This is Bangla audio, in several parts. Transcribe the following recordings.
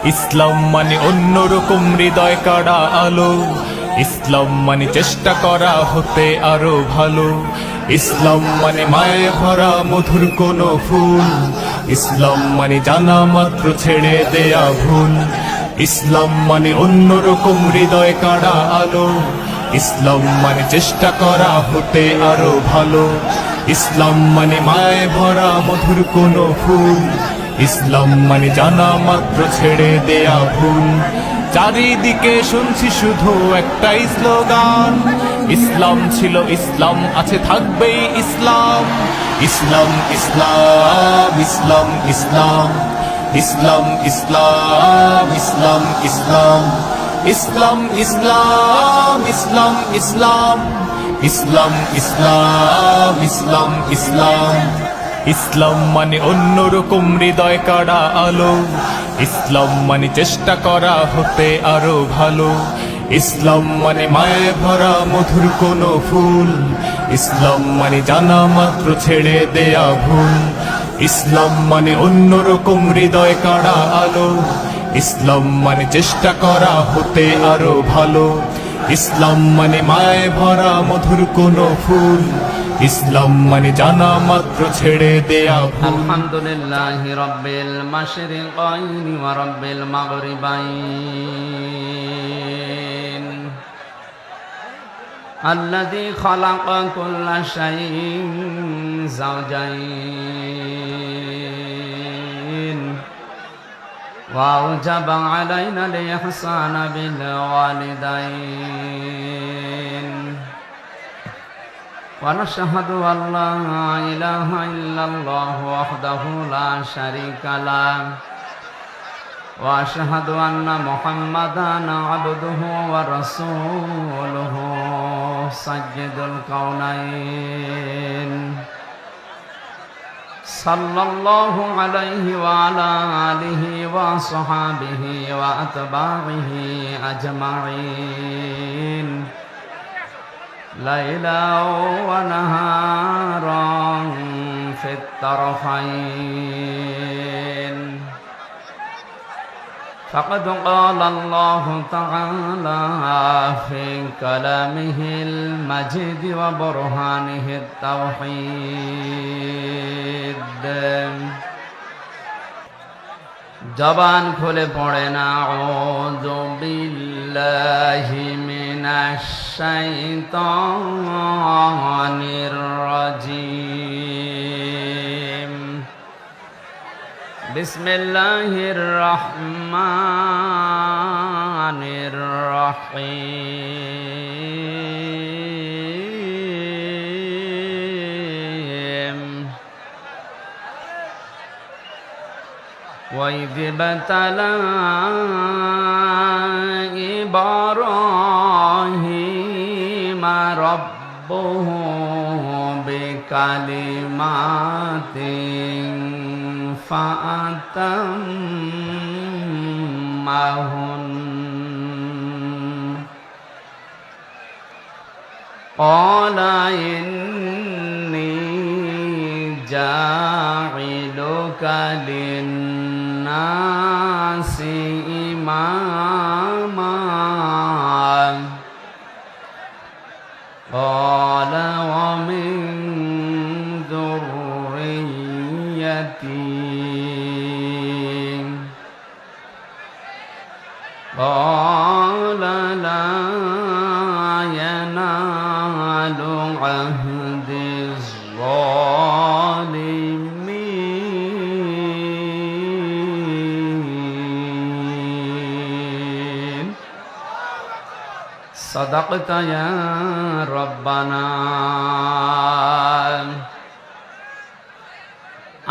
ইসলাম মানে অন্যরকম হৃদয় কাড়া আলো, ইসলাম মানে চেষ্টা করা হতে আরো ভালো। ইসলাম মানে মায়ে ভরা মধুর কোনো ফুল, ইসলাম মানে জানা মাত্র ছেড়ে দেয়া ভুল। ইসলাম মানে অন্যরকম হৃদয় কাড়া আলো, ইসলাম মানে চেষ্টা করা হতে আরো ভালো। ইসলাম মানে মায়ে ভরা মধুর কোনো ফুল, ইসলাম মানে জানা মাত্র ছেড়ে দেয়া ভুল। চারিদিকে শুনছি শুধু একটাই স্লোগান, ইসলাম ছিল ইসলাম আছে থাকবেই ইসলাম। ইসলাম ইসলাম ইসলাম ইসলাম, ইসলাম ইসলাম ইসলাম ইসলাম, ইসলাম ইসলাম ইসলাম ইসলাম, ইসলাম ইসলাম ইসলাম ইসলাম। ইসলাম মানে অন্যরকম হৃদয় কাড়া আলো, ইসলাম মানে চেষ্টা করা হতে আরো ভালো। ইসলাম মানে মায়ে ভরা মধুর কোনো ফুল, ইসলাম মানে জানা মাত্র ছেড়ে দেয়া ভুল। ইসলাম মানে অন্যরকম হৃদয় কাড়া আলো, ইসলাম মানে চেষ্টা করা হতে আরো ভালো। ইসলাম মানে মায়ে ভরা মধুর কোনো ফুল, ইসলাম মানে জানা মাত্র ছেড়ে দেয়া ভুল। আলহামদুলিল্লাহি রাব্বিল মাশরিকাইন ওয়া রাব্বিল মাগরিবাইন, আল্লাযী খালাকা কুল্লা শাইইন যাওজাইন ওয়া আওজাবা আলাইনাল ইহসানা বিল ওয়ালিদাইন। ونشهد أن لا إله إلا الله وحده لا شريك له، وأشهد أن محمدا عبده ورسوله سيد الكونين، صلى الله عليه وعلى آله وصحبه وأتباعه أجمعين، ليلا ونهارا في الطرفين. فقد قال الله تعالى في كلامه المجيد وبرهانه التوحيد، জবান খুলে পড়েন আউযু বিল্লাহি মিনাশ শাইতানির রাজীম, বিসমিল্লাহির রহমানির রহিম। وإذ ابتلى إبراهيم ربه بكلمات فأتمهن، قال إني جاعلك للناس إماما، قال ومن ذريتي، قال لا ينال عهد الظالمين. صدقت يا ربنا.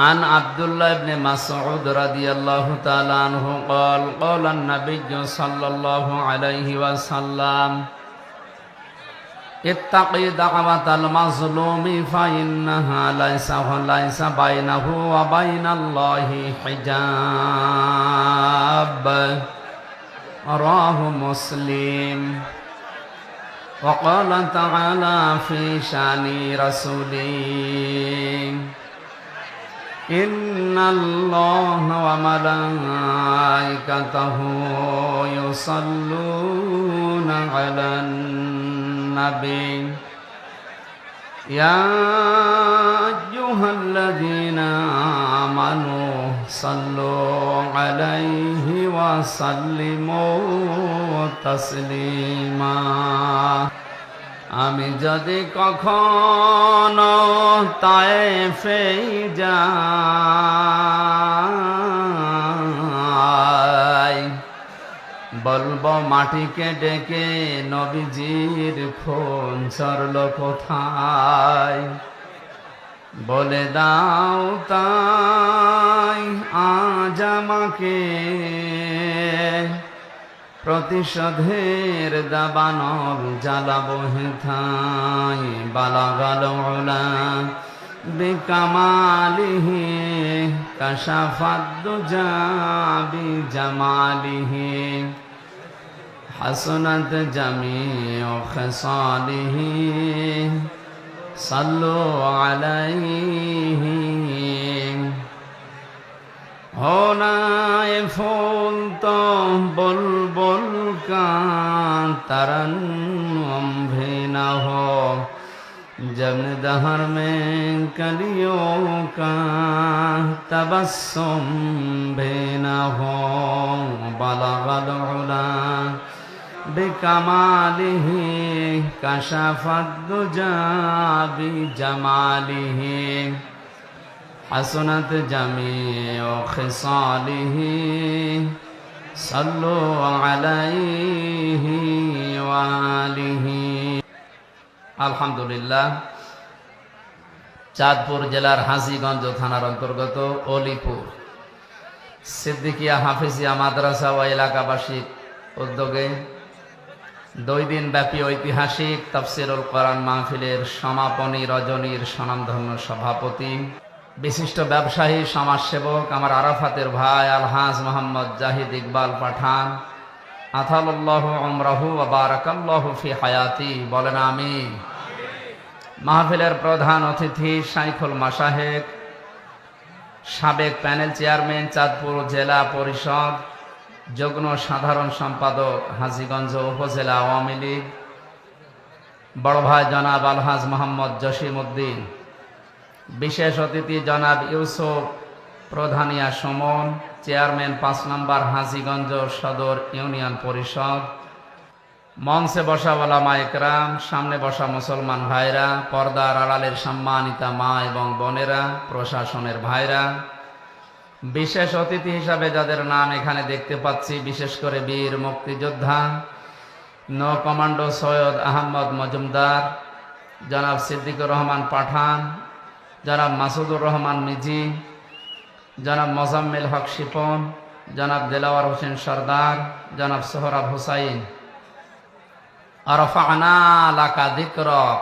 عن عبد الله بن مسعود رضي الله تعالى عنه قال قال النبي صلى الله عليه وسلم اتقي دعوة المظلوم فإنها ليس بينه وبين الله حجاب، رواه مسلم. وقال تعالى في شان رسوله ইন্নাল্লাহা ওয়া মালাইকাতাহু ইউসাল্লুনা আলান নবী ইয়া আইয়ুহাল্লাযীনা আমানু সাল্লু আলাইহি ওয়া সাল্লিমু তাসলিমা। আমি যদি কখনো তায়েফে যাই, বলবো মাটিকে ডেকে নবীজির খুন ঝরল কোথায়, বলে দাও তাই আজ আমাকে প্রতিশোধের দাবানল জ্বালাবো হেথায়। বালাগাল উলা বিকামালিহি কাশাফাদ দুজা বিজামালিহি হাসনাত জামিউ খিসালিহি সাল্লু আলাইহি। হোনায় ফুল তো বুলবুল का तरन्नुम भी न हो, जब दहर में कलियों का तबस्सुम भी न हो। बलगल उला बिकमालिही कशफद दुजा बिजमालिही हसनत जमीउ खिसालिही सल्लु अलैहि वालिहि। আলহামদুলিল্লাহ, চাঁদপুর জেলার হাজীগঞ্জ থানার অন্তর্গত অলিপুর সিদ্দিকিয়া হাফিজিয়া মাদ্রাসা ও এলাকাবাসীর উদ্যোগে 2 দিন ব্যাপী ঐতিহাসিক তাফসীরুল কোরআন মাহফিলের সমাপনী রজনীর স্বনামধন্য সভাপতি, বিশিষ্ট ব্যবসায়ী সমাজসেবক আমার আরাফাতের ভাই আলহাজ মোহাম্মদ জাহিদ ইকবাল পাঠান, আতালাল্লাহু উমরাহু ওয়া বারাকাল্লাহু ফি হায়াতি, বলেন আমিন। মাহফিলের প্রধান অতিথি শাইখুল মাশায়েখ, সাবেক প্যানেল চেয়ারম্যান চাঁদপুর জেলা পরিষদ, যুগ্ম সাধারণ সম্পাদক হাজীগঞ্জ উপজেলা আওয়ামী লীগ, বড় ভাই জনাব আলহাজ মোহাম্মদ জসিম উদ্দিন, বিশেষ অতিথি জনাব ইউসুফ প্রধানিয়া সুমন, চেয়ারম্যান 5 নম্বর হাজীগঞ্জ সদর ইউনিয়ন পরিষদ, মঞ্চে বসা ওলামা ইকরাম, সামনে বসা মুসলমান ভাইরা, পর্দার আড়ালের সম্মানিতা মা এবং বোনেরা, প্রশাসনের ভাইরা, বিশেষ অতিথি হিসাবে যাদের নাম এখানে দেখতে পাচ্ছি, বিশেষ করে বীর মুক্তিযোদ্ধা নৌ কমান্ডো সৈয়দ আহমদ মজুমদার, জনাব সিদ্দিকুর রহমান পাঠান, জনাব মাসুদুর রহমান মিজি, জনাব মোজাম্মেল হক শিপন, জনাব দেলাওয়ার হোসেন সরদার, জনাব সোহরাব হুসাইন, আরফানা লাকা যিকরক।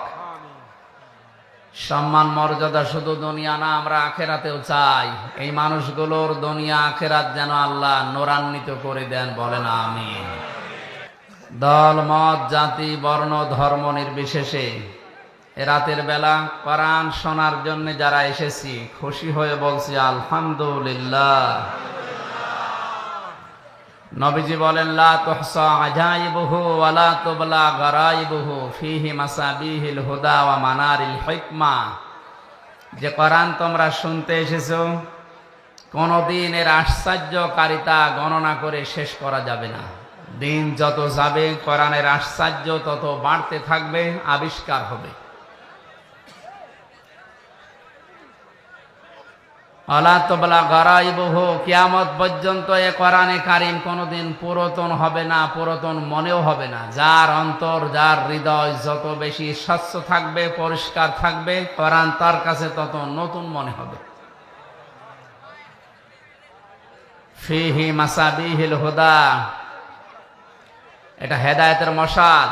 সম্মান মর্যাদা শুধু দুনিয়া না, আমরা আখেরাতেও চাই। এই মানুষগুলোর দুনিয়া আখেরাত যেন আল্লাহ নূরান্বিত করে দেন, বলেন আমিন। দল মত জাতি বর্ণ ধর্ম নির্বিশেষে এ রাতের বেলা কোরআন শোনার জন্য যারা এসেছি, খুশি হয়ে বলছি আলহামদুলিল্লাহ। নবীজি বলেন লা তুহসা আজাইবুহু ওয়া লা তুবলা গারাইবুহু ফীহি মাসাবিহিল হুদা ওয়া মানারিল হিকমা। যে কোরআন তোমরা শুনতে এসেছো, কোনদিন এর আশ্চর্যকারিতা গণনা করে শেষ করা যাবে না। দিন যত যাবে কোরআনের আশ্চর্য তত বাড়তে থাকবে, আবিষ্কার হবে। আলা তোবলা গারাইবুহু, কিয়ামত পর্যন্ত এ কোরআনে কারীম কোনোদিন পুরাতন হবে না, পুরাতন মনেও হবে না। যার অন্তর, যার হৃদয় যত বেশি স্বচ্ছ থাকবে, পরিষ্কার থাকবে, কোরআন তার কাছে তত নতুন মনে হবে। ফীহি মাসাবিহিল হুদা, এটা হেদায়েতের মশাল।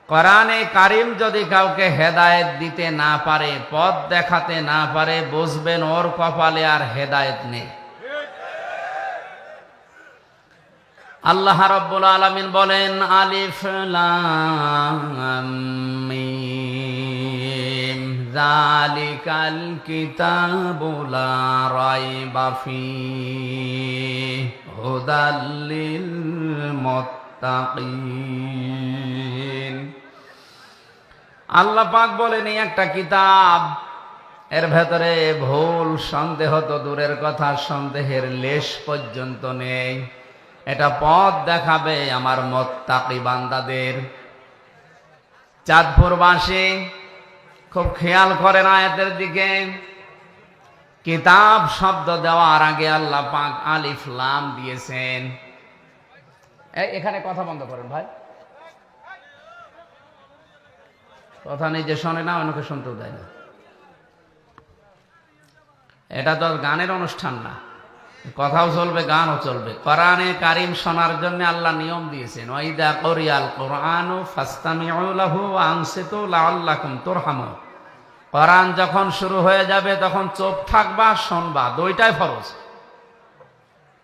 কোরআনে কারীম যদি কাউকে হেদায়েত দিতে না পারে, পথ দেখাতে না পারে, বুঝবেন ওর কপালে আর হেদায়েত নেই। আল্লাহ রাব্বুল আলামিন বলেন আলিফ লাম মিম যালিকাল কিতাবু লা রাইবা ফীহি হুদাল লিল মুত্তাকিন। আল্লাহ পাক বলেন এই একটা কিতাব, এর ভেতরে ভুল সন্দেহ তো দূরের কথা, সন্দেহের লেশ পর্যন্ত নেই। এটা পথ দেখাবে আমার মুত্তাকি বান্দাদের। চাঁদপুরবাসী খুব খেয়াল করেন আয়াতের দিকে। কিতাব শব্দ দেওয়ার আগে আল্লাহ পাক আলিফ লাম দিয়েছেন। এখানে কথা বন্ধ করেন ভাই, কথা নিজে শোনে না, অন্যকে শুনতেও দেয় না। এটা তো গানের অনুষ্ঠান না, কথাও চলবে গানও চলবে। কোরআনে কারিম শোনার জন্য আল্লাহ নিয়ম দিয়েছেন, ওয়াইদা কুরিয়াল কুরআনু ফাসতামিউ লাহু ওয়া আনসিতু লাআল্লাকুম তুরহামুন। কোরআন যখন শুরু হয়ে যাবে তখন চুপ থাকবা, শুনবা, দুইটাই ফরজ।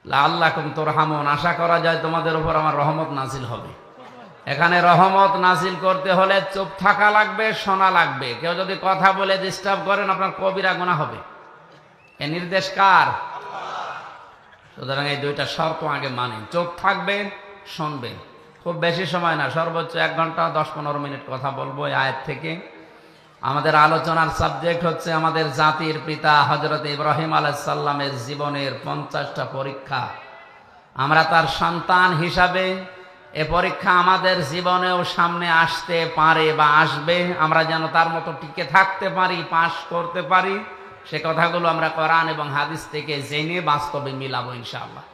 লাআল্লাকুম তুরহামুন, আশা করা যায় তোমাদের উপর আমার রহমত নাজিল হবে। এখানে রহমত নাজিল করতে হলে চুপ থাকা লাগবে, শোনা লাগবে। কেউ যদি কথা বলে ডিস্টার্ব করেন আপনার কবিরা গুনাহ হবে। এ নির্দেশ কার? সুতরাং এই দুইটা শর্ত আগে মানেন, চুপ থাকবেন, শুনবেন। খুব বেশি সময় না, সর্বোচ্চ 1 ঘন্টা 10-15 মিনিট কথা বলবো এই আয়াত থেকে। আমাদের আলোচনার সাবজেক্ট হচ্ছে আমাদের জাতির পিতা হযরত ইব্রাহিম আলাইহিস সালামের জীবনের 50টা পরীক্ষা। আমরা তার সন্তান হিসাবে এ পরীক্ষা আমাদের জীবনেও সামনে আসতে পারে বা আসবে। আমরা যেন তার মতো টিকে থাকতে পারি, পাশ করতে পারি, সে কথাগুলো আমরা কোরআন এবং হাদিস থেকে জেনে বাস্তবে মিলাবো ইনশাআল্লাহ।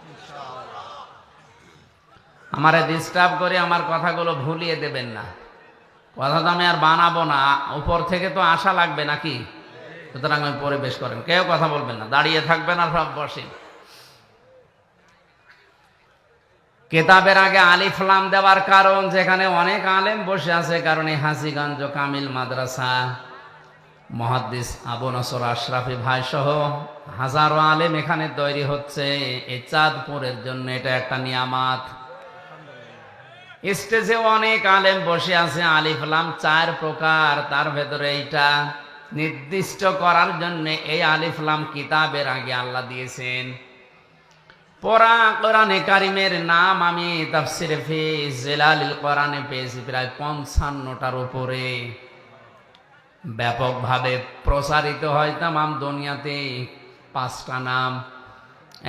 আমারে ডিস্টার্ব করে আমার কথাগুলো ভুলিয়ে দেবেন না। কথা তো আমি আর বানাবো না, উপর থেকে তো আশা লাগবে নাকি? সুতরাং আমি পরিবেশ করেন, কেউ কথা বলবেন না, দাঁড়িয়ে থাকবেন আর সব বসেন। কিতাবের আগে আলিফ লাম দেওয়ার কারণ, যেখানে অনেক আলেম বসে আছে, কারণে হাজীগঞ্জ কামিল মাদ্রাসা মুহাদ্দিস আবু নসর আশরাফি ভাই সহ হাজারো আলেম এখানে তৈরি হচ্ছে। এই চাঁদপুরের জন্য এটা একটা নিয়ামত। স্টেজে অনেক আলেম বসে আছে। আলিফ লাম 4 প্রকার, তার ভেতরে এইটা নির্দিষ্ট করার জন্য এই আলিফ লাম কিতাবের আগে আল্লাহ দিয়েছেন। পুরা কোরআনে কারিমের নাম আমি তাফসিরে ফি জিলালিল কোরআনে পেয়েছি প্রায় 55টার উপরে। ব্যাপকভাবে প্রসারিত হয় তামাম দুনিয়াতে 5টা নাম।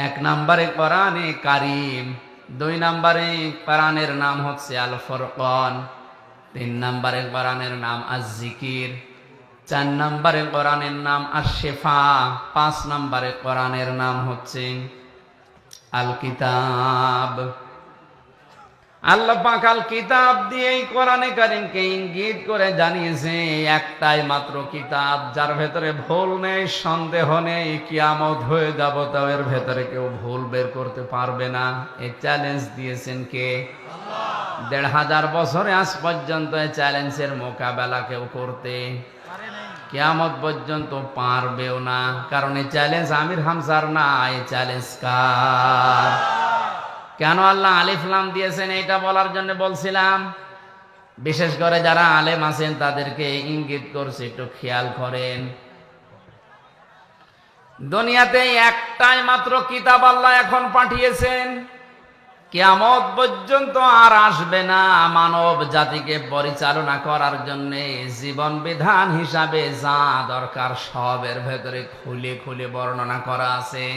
1 নম্বরে কোরআনে কারিম, 2 নম্বরে কোরআনের নাম হচ্ছে আল ফুরকান, 3 নম্বরে কোরআনের নাম আজ-জিকির, 4 নম্বরে কোরআনের নাম আশ-শিফা, 5 নম্বরে কোরআনের নাম হচ্ছে আল কিতাব। আল্লাহ পাক আল কিতাব দিয়ে কোরআনে কারীমকে ইঙ্গিত করে জানিয়েছে একটাই মাত্র কিতাব, যার ভেতরে ভুল নেই, সন্দেহ নেই। কিয়ামত হয়ে যাব তাও এর ভেতরে কেউ ভুল বের করতে পারবে না। এই চ্যালেঞ্জ দিয়েছেন কে? আল্লাহ। 1500 বছরে আজ পর্যন্ত এই চ্যালেঞ্জের মোকাবেলা কেউ করতে কিয়ামত পর্যন্ত পারবেও না। কারণ এই চ্যালেঞ্জ আমির হামজার না, এই চ্যালেঞ্জ কার? কেন আল্লাহ আলিফ লাম দিয়েছেন এটা বলার জন্য বলছিলাম। বিশেষ করে যারা আলেম আছেন তাদেরকে ইঙ্গিত করছে, একটু খেয়াল করেন। দুনিয়াতে একটাই মাত্র কিতাব আল্লাহ এখন পাঠিয়েছেন, কিয়ামত পর্যন্ত আর আসবে না। মানব জাতিকে পরিচালনা করার জন্য জীবন বিধান হিসাবে যা দরকার সবের ভেতরে খুলে খুলে বর্ণনা করা আছে।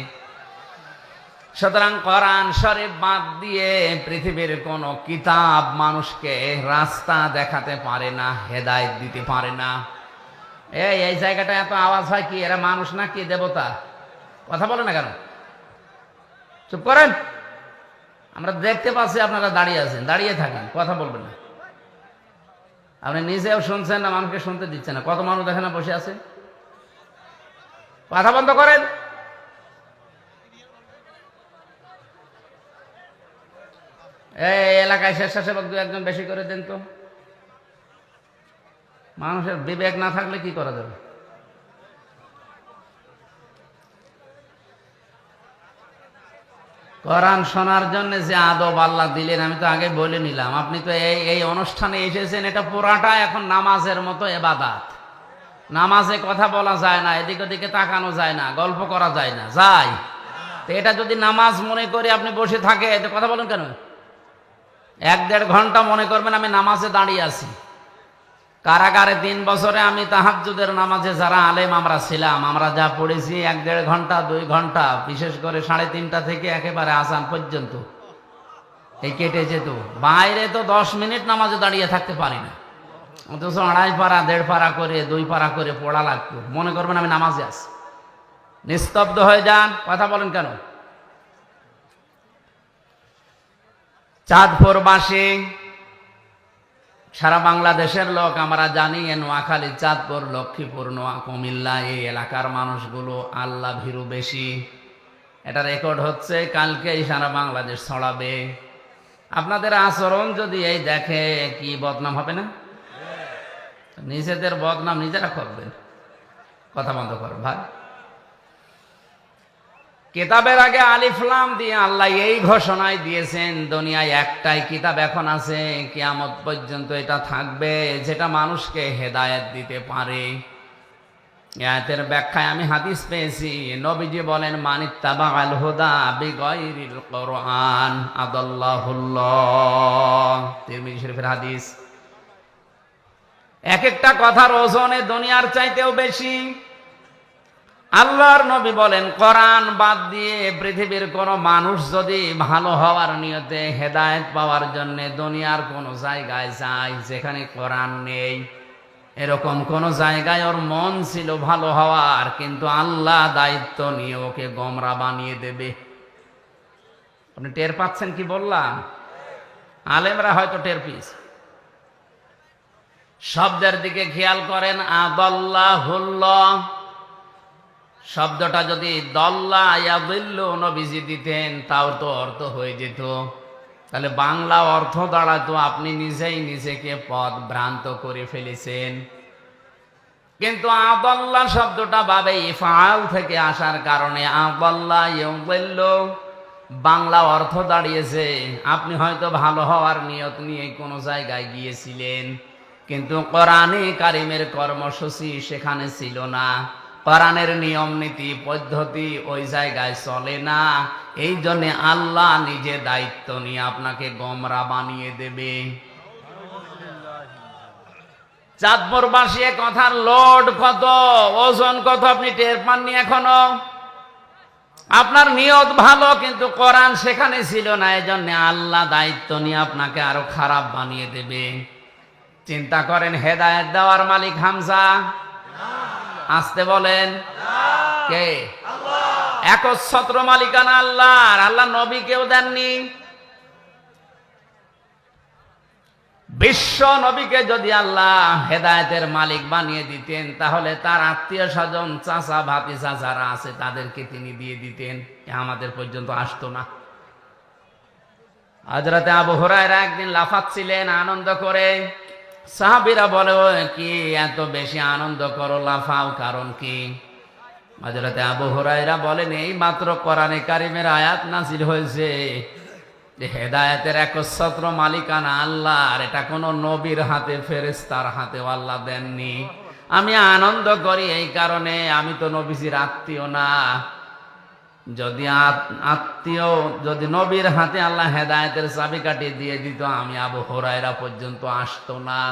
সুতরাং কোরআন শরীফ বাদ দিয়ে পৃথিবীর কোন কিতাব মানুষকে রাস্তা দেখাতে পারে না, হেদায়েত দিতে পারে না। এই জায়গাটা এত আওয়াজ হয় কি? এরা মানুষ না কি দেবতা? কথা বলে না কেন? চুপ করেন। আমরা দেখতে পাচ্ছি আপনারা দাঁড়িয়ে আছেন, দাঁড়িয়ে থাকেন, কথা বলবেন না। আপনি নিজেও শুনছেন না, মানুষকে শুনতে দিচ্ছেন না। কত মানুষ দেখেন না বসে আছে। কথা বন্ধ করেন। এই এলাকায় স্বেচ্ছাসেবক 2-1 বেশি করে দেন তো। মানুষের বিবেক না থাকলে কি করা যাবে? কোরআন শোনার জন্য যে আদব আল্লাহ দিলেন আমি তো আগে বলে নিলাম। আপনি তো এই অনুষ্ঠানে এসেছেন, এটা পুরাটা এখন নামাজের মতো ইবাদত। নামাজে কথা বলা যায় না, এদিক ওদিকে তাকানো যায় না, গল্প করা যায় না, যায়? তো এটা যদি নামাজ মনে করে আপনি বসে থাকে, এতে কথা বলেন কেন? 1-1.5 ঘন্টা মনে করবেন আমি নামাজে দাঁড়িয়ে আছি। কারাগারে 3 বছরে আমি তাহাজ্জুদের নামাজে যারা আলেম আমরা ছিলাম, আমরা যা পড়েছি 1-1.5 ঘন্টা 2 ঘন্টা, বিশেষ করে 3:30 থেকে একেবারে আজান পর্যন্ত এই কেটে যেত। বাইরে তো 10 মিনিট নামাজে দাঁড়িয়ে থাকতে পারি না, অথচ 2.5 পারা 1.5 পারা করে 2 পারা করে পড়া লাগতো। মনে করবেন আমি নামাজে আছি। নিস্তব্ধ হয়ে যান, কথা বলেন কেন? চাঁদপুরবাসী, সারা বাংলাদেশের লোক আমরা জানি, নোয়াখালী, চাঁদপুর, লক্ষ্মীপুর, কুমিল্লা এই এলাকার মানুষগুলো আল্লাহ ভীরু বেশি। এটা রেকর্ড হচ্ছে, কালকেই সারা বাংলাদেশ ছড়াবে। আপনাদের আচরণ যদি এই দেখে, কি বদনাম হবে না? নিজেদের বদনাম নিজেরা করবেন। কথা বন্ধ কর ভাই। কিতাবের আগে আলিফ লাম দিয়ে আল্লাহ এই ঘোষণায় দিয়েছেন, দুনিয়ায় একটাই কিতাব এখন আছে, কিয়ামত পর্যন্ত এটা থাকবে, যেটা মানুষকে হেদায়েত দিতে পারে। আয়াতের ব্যাখ্যায় আমি হাদিস পেয়েছি, নবীজি বলেন, মানিত্তাবাআল হুদা বিগাইরিল কুরআন আদাল্লাহুল্লাহ। তিরমিজি শরীফের হাদিস। এক একটা কথার ওজনে দুনিয়ার চাইতেও বেশি। আল্লাহর নবী বলেন, কোরআন বাদ দিয়ে পৃথিবীর কোন মানুষ যদি ভালো হওয়ার নিয়তে হেদায়েত পাওয়ার জন্য দুনিয়ার কোন জায়গায় যায় যেখানে কোরআন নেই, এরকম কোন জায়গায় ওর মন ছিল ভালো হওয়ার, কিন্তু আল্লাহ দায়িত্ব নিয়ে ওকে গোমরা বানিয়ে দেবে। আপনি টের পাচ্ছেন কি বললাম? আলেমরা হয়তো টের পেয়েছে। শব্দের দিকে খেয়াল করেন, আদাল্লাহুল্লাহ শব্দটা যদি দল্লা ইয়াদিল্লু নবীজি দিতেন, তাও তো অর্থ হয়ে যেত। তাহলে বাংলা অর্থ দাঁড়াতো আপনি নিজেই নিজেকে পথ ভ্রান্ত করে ফেলেছেন। কিন্তু আদাল্লা শব্দটা বাবে ইফআল থেকে আসার কারণে আদাল্লা ইয়াদিল্লু বাংলা অর্থ দাঁড়িয়েছে, আপনি হয়তো ভালো হওয়ার নিয়ত নিয়ে কোনো জায়গায় গিয়েছিলেন, কিন্তু কোরআনে কারিমের কর্মসূচি সেখানে ছিল না, কোরআনের নিয়ম নীতি পদ্ধতি ওই জায়গায় চলে না। এই জন্যে আল্লাহ নিজে দায়িত্ব নিয়ে আপনাকে গোমরা বানিয়ে দেবে। চাঁদপুরবাসী কথার লোড কত, ওজন কত আপনি টের পাননি এখনো? আপনার নিয়ত ভালো, কিন্তু কোরআন সেখানে ছিল না, এই জন্য আল্লাহ দায়িত্ব নিয়ে আপনাকে আরো খারাপ বানিয়ে দেবে। চিন্তা করেন, হেদায়েত দেওয়ার মালিক হামজা? আসতে বলেন, কে? একচ্ছত্র মালিকানা আল্লাহর। আল্লাহ নবীকেও দেননি। বিশ্ব নবীকে যদি আল্লাহ হেদায়েতের মালিক বানিয়ে দিতেন, তাহলে তার আত্মীয় স্বজন, চাচা ভাতিজা যারা আছে তাদেরকে তিনি দিয়ে দিতেন, আমাদের পর্যন্ত আসতো না। হযরতে আবু হুরায়রা একদিন লাফাচ্ছিলেন আনন্দ করে। সাহাবীরা বলে, কি এত বেশি আনন্দ করো, লাফাও, কারণ কি? হযরতে আবু হুরায়রা বলেন, এই মাত্র কোরআনে কারিমের আয়াত নাযিল হয়েছে যে হেদায়েতের একচ্ছত্র মালিকানা আল্লাহর, এটা কোনো নবীর হাতে, ফেরেশতার হাতেও আল্লাহ দেননি। আমি আনন্দ করি এই কারণে, আমি তো নবীজির আত্মীয় না। যদি আত্মীয়, যদি নবীর হাতে আল্লাহ হেদায়েতের চাবিকাঠি দিয়ে দিত, আমি আবু হুরায়রা পর্যন্ত আসতো না।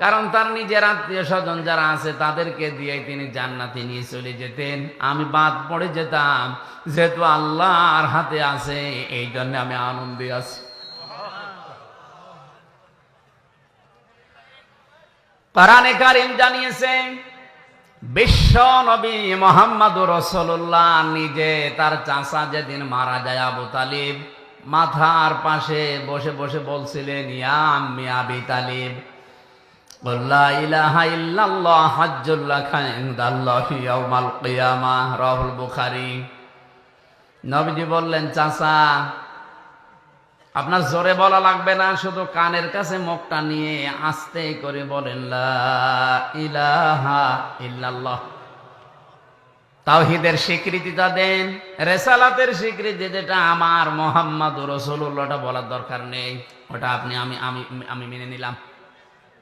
কারণ তার নিজের আত্মীয় স্বজন যারা আছে তাদেরকে দিয়ে তিনি জান্নাতে নিয়ে চলে যেতেন, আমি বাদ পড়ে যেতাম। যেহেতু আল্লাহর হাতে আছে, এই জন্য আমি আনন্দে আছি। কোরআনে কারীম জানিয়েছে, বিশ্ব নবী মুহাম্মদুর রাসূলুল্লাহ নিজে তার চাচা যেদিন মারা যায় আবু তালিব, মাথার পাশে বসে বসে বলছিলেন, ইয়া আম্মি আবি তালিব, লা ইলাহা ইল্লাল্লাহ হাজ্জুল লাকা ইনদাল্লাহি ইয়াউমাল কিয়ামাহ, রাহুল বুখারী। নবীজি বললেন, চাচা আপনার জোরে বলা লাগবে না, শুধু কানের কাছে মুখটা নিয়ে আস্তে করে বলেন, লা ইলাহা ইল্লাল্লাহ। তাওহীদের স্বীকৃতিটা দেন, রিসালাতের স্বীকৃতি যেটা আমার মুহাম্মদুর রাসূলুল্লাহটা বলার দরকার নেই, ওটা আপনি আমি মেনে নিলাম।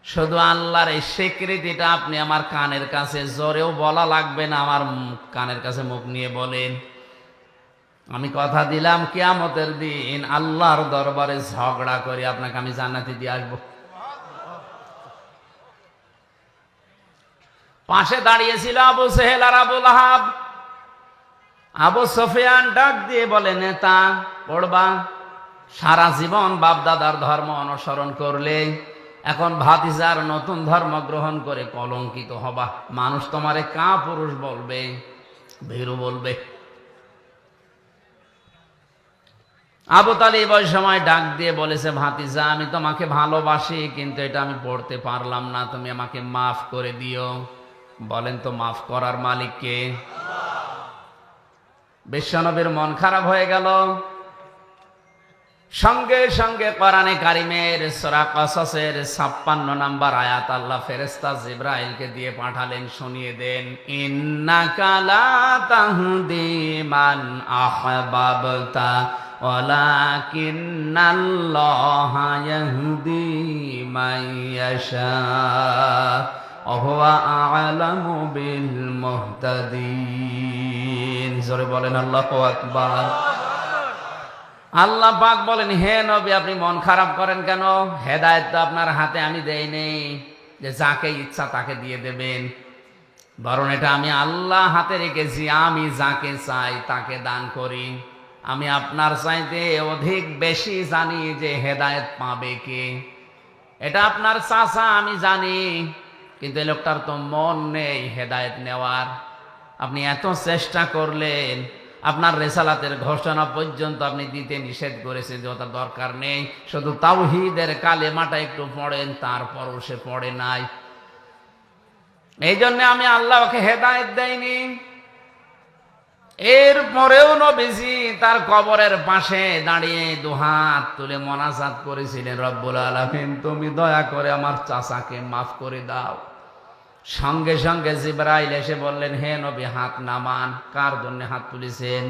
শুধু আল্লাহর এই স্বীকৃতিটা আপনি আমার কানের কাছে জোরেও বলা লাগবে না, আমার কানের কাছে মুখ নিয়ে বলেন, আমি কথা দিলাম কিয়ামতের দিন আল্লাহর দরবারে ঝগড়া করে আপনাকে আমি জান্নাতে দিয়ে আসবো। পাশে দাঁড়িয়েছিল আবু সেহেল আর আবু লাহাব। আবু সুফিয়ান ডাক দিয়ে বলে, নেতা পড়বা, সারা জীবন বাপ দাদার ধর্ম অনুসরণ করলে এখন ভাতিজার নতুন ধর্ম গ্রহণ করে কলঙ্কিত হবা, মানুষ তোমারে কা পুরুষ বলবে, ভীরু বলবে। আবু তালিব ওই সময় ডাক দিয়ে বলেছে, ভাতিজা আমি তোমাকে ভালোবাসি, কিন্তু এটা আমি পড়তে পারলাম না, তুমি আমাকে মাফ করে দিও। বলেন তো মাফ করার মালিক কে? বিশ্বনবীর মন খারাপ হয়ে গেল। সঙ্গে সঙ্গে কোরআনে কারিমের সূরা কসসের 56 নম্বর আয়াত আল্লাহ ফেরেশতা জিবরাইলকে দিয়ে পাঠালেন, শুনিয়ে দেন, ইন্নাকা লা তাহদি মান আহবাবতা ওয়ালাকিন্নাল্লাহা ইয়াহদি মান ইয়াশা ওয়া হুয়া আ'লামু বিল মুহতাদিন। জোরে বলেন আল্লাহু আকবার। আল্লাহ পাক বলেন, হে নবী আপনি মন খারাপ করেন কেন? হেদায়েত তো আপনার হাতে আমি দেই নেই যে যাকে ইচ্ছা তাকে দিয়ে দেবেন, বরং এটা আমি আল্লাহ হাতে রেখেছি, আমি যাকে চাই তাকে দান করি। আমি আপনার চাইতে অধিক বেশি জানি যে হেদায়েত পাবে কে। এটা আপনার চাচা আমি জানি, কিন্তু এই লোকটার তো মন নেই হেদায়েত নেওয়ার। আপনি এত চেষ্টা করলেন, আপনার রেসালাতের ঘোষণা পর্যন্ত আপনি দিতে নিষেধ করেছেন, যে ওটা দরকার নেই, শুধু তাওহীদের কালেমাটা একটু পড়েন, তারপরও সে পড়ে নাই। এই জন্য আমি আল্লাহকে হেদায়েত দেইনি। এরপরেও নবীজি তার কবরের পাশে দাঁড়িয়ে দুহাত তুলে মোনাজাত করেছিলেন, রব্বুল আলামিন তুমি দয়া করে আমার চাচাকে মাফ করে দাও। সঙ্গে সঙ্গে জিবরাইল এসে বললেন, হে নবী হাত নামান। কার জন্য হাত তুলেছেন?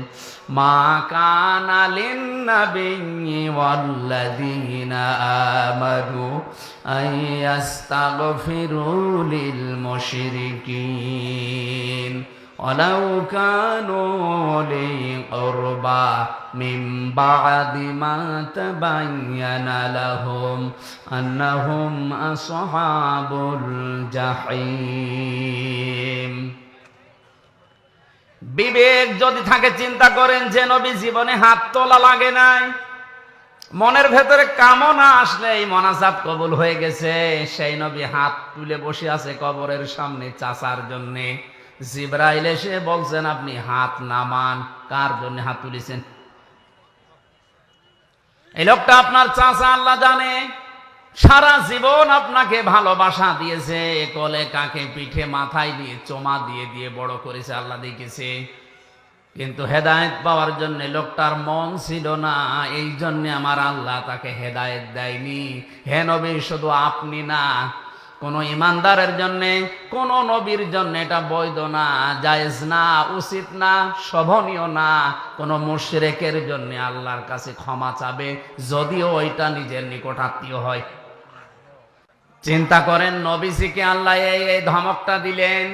মা কানা লিন-নাবিয়্যি ওয়াল্লাযীনা আমানু আইয়াস্তাগফিরু লিল মুশরিকিন ওয়ালাউ কানু উলি কুরবা মিন বা'দি মা তাবায়্যানা লাহুম আন্নাহুম আসহাবুল জাহিম। বিবেক যদি থাকে চিন্তা করেন যে নবী জীবনে হাত তোলা লাগে নাই, মনের ভেতরে কামনা আসলে এই মোনাজাত কবুল হয়ে গেছে। সেই নবী হাত তুলে বসে আছে কবরের সামনে চাচার জন্যে। জিবরাইল এসে বলছেন আপনি হাত নামান। কার জন্য হাত তুলেছেন? এই লোকটা আপনার চাচা, আল্লাহ জানে। সারা জীবন আপনাকে ভালোবাসা দিয়েছে, কোলে কাকে পিঠে মাথায় দিয়ে চোমা দিয়ে দিয়ে বড় করেছে, আল্লাহ দেখেছে। কিন্তু হেদায়েত পাওয়ার জন্য লোকটার মন ছিল না, এই জন্য আমার আল্লাহ তাকে হেদায়েত দেয়নি। হে নবী, শুধু আপনি না, কোন ইমানদারের জন্য, কোন নবীর জন্য এটা বৈধ না, জায়েজ না, উচিত না, শোভনীয় না কোন মুশরিকের জন্য আল্লাহর কাছে ক্ষমা চাবে, যদিও ওইটা নিজের নিকট আত্মীয় হয়। চিন্তা করেন, নবীজিকে আল্লাহ এই ধমকটা দিলেন,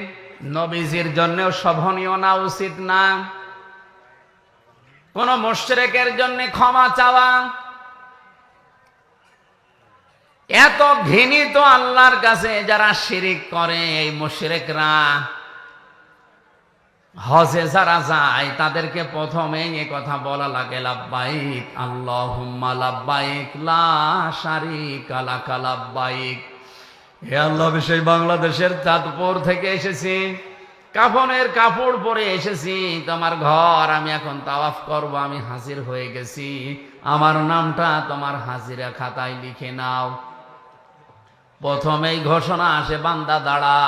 নবীজির জন্যও শোভনীয় না, উচিত না কোন মুশরিকের জন্য ক্ষমা চাওয়া। এত ঘৃণিত আল্লাহর কাছে যারা শিরিক করে, এই মুশরিকরা হজে যারা যায় তাদেরকে প্রথমে এ কথা বলা লাগে, লাব্বাইক আল্লাহুম্মা লাব্বাইক লা শারীকা লাকা লাব্বাইক। হে আল্লাহ, আমি সেই বাংলাদেশের চাঁদপুর থেকে এসেছি, কাফনের কাপড় পরে এসেছি তোমার ঘর, আমি এখন তাওয়াফ করব, আমি হাজির হয়ে গেছি, আমার নামটা তোমার হাজিরা খাতায় লিখে নাও। প্রথমেই ঘোষণা আসে, বান্দা দাঁড়া।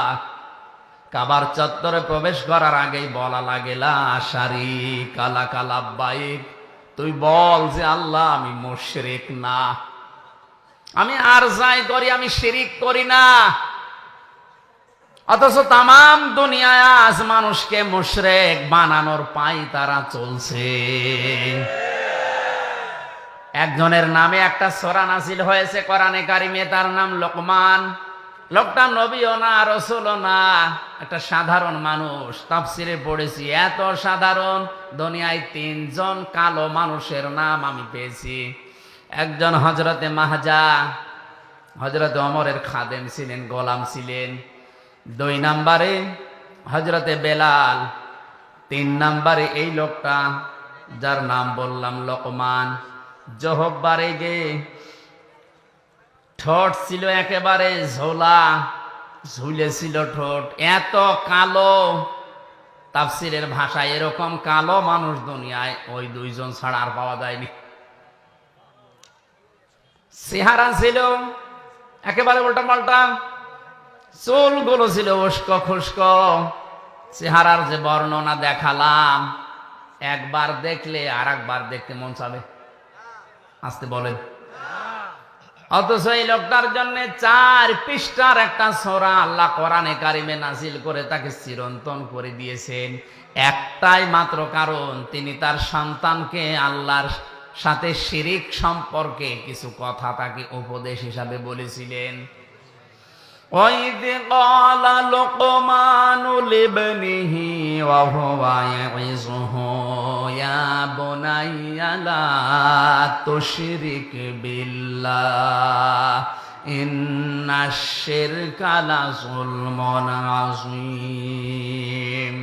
কাবার চত্বরে প্রবেশ করার আগেই বলা লাগে, লা শারীকা লাকা লাব্বাইক। তুই বল যে আল্লাহ আমি মুশরিক না, আমি আর যাই করি আমি শিরিক করি না। অথচ তামাম দুনিয়ায় আজ মানুষকে মুশরিক বানানোর পাই তারা চলছে। একজনের নামে একটা সূরা নাযিল হয়েছে কোরআনে কারিমে, তার নাম লোকমান। লোকটা নবীও না, রাসূলও না, একটা সাধারণ মানুষ। তাফসিরে পড়েছি এত সাধারণ, দুনিয়ায় 3 জন কালো মানুষের নাম আমি পেয়েছি। একজন হযরতে মাহজা, হযরতে ওমরের খাদেম ছিলেন, গোলাম ছিলেন। 2 নম্বরে হযরতে বেলাল। 3 নম্বরে এই লোকটা যার নাম বললাম লোকমান। জহব্বারে গে ঠোঁট ছিল একেবারে ঝোলা, ঝুলেছিল ঠোঁট, এত কালো। তাফসিরের ভাষায় এরকম কালো মানুষ দুনিয়ায় ওই 2 জন ছাড়া আর পাওয়া যায়নি। চেহারা ছিল একেবারে উল্টা পাল্টা, চুলগুলো ছিল উস্কো খুস্কো। চেহারার যে বর্ণনা দেখালাম, একবার দেখলে আর একবার দেখতে মন চাবে। আসতে বলেন। অথচ এই লোকটার জন্য 4 পৃষ্ঠার একটা সূরা আল্লাহ কোরআনে কারিমে নাজিল করে তাকে চিরন্তন করে দিয়েছেন। একটাই মাত্র কারণ, তিনি তার সন্তানকে আল্লাহর সাথে শিরিক সম্পর্কে কিছু কথা তাকে উপদেশ হিসাবে বলেছিলেন। وَإِذْ قَالَ لُقْمَانُ لِابْنِهِ وَهُوَ يَعِظُهُ يَا بُنَيَّ لَا تُشْرِكْ بِاللَّهِ إِنَّ الشِّرْكَ لَظُلْمٌ عَظِيمٌ।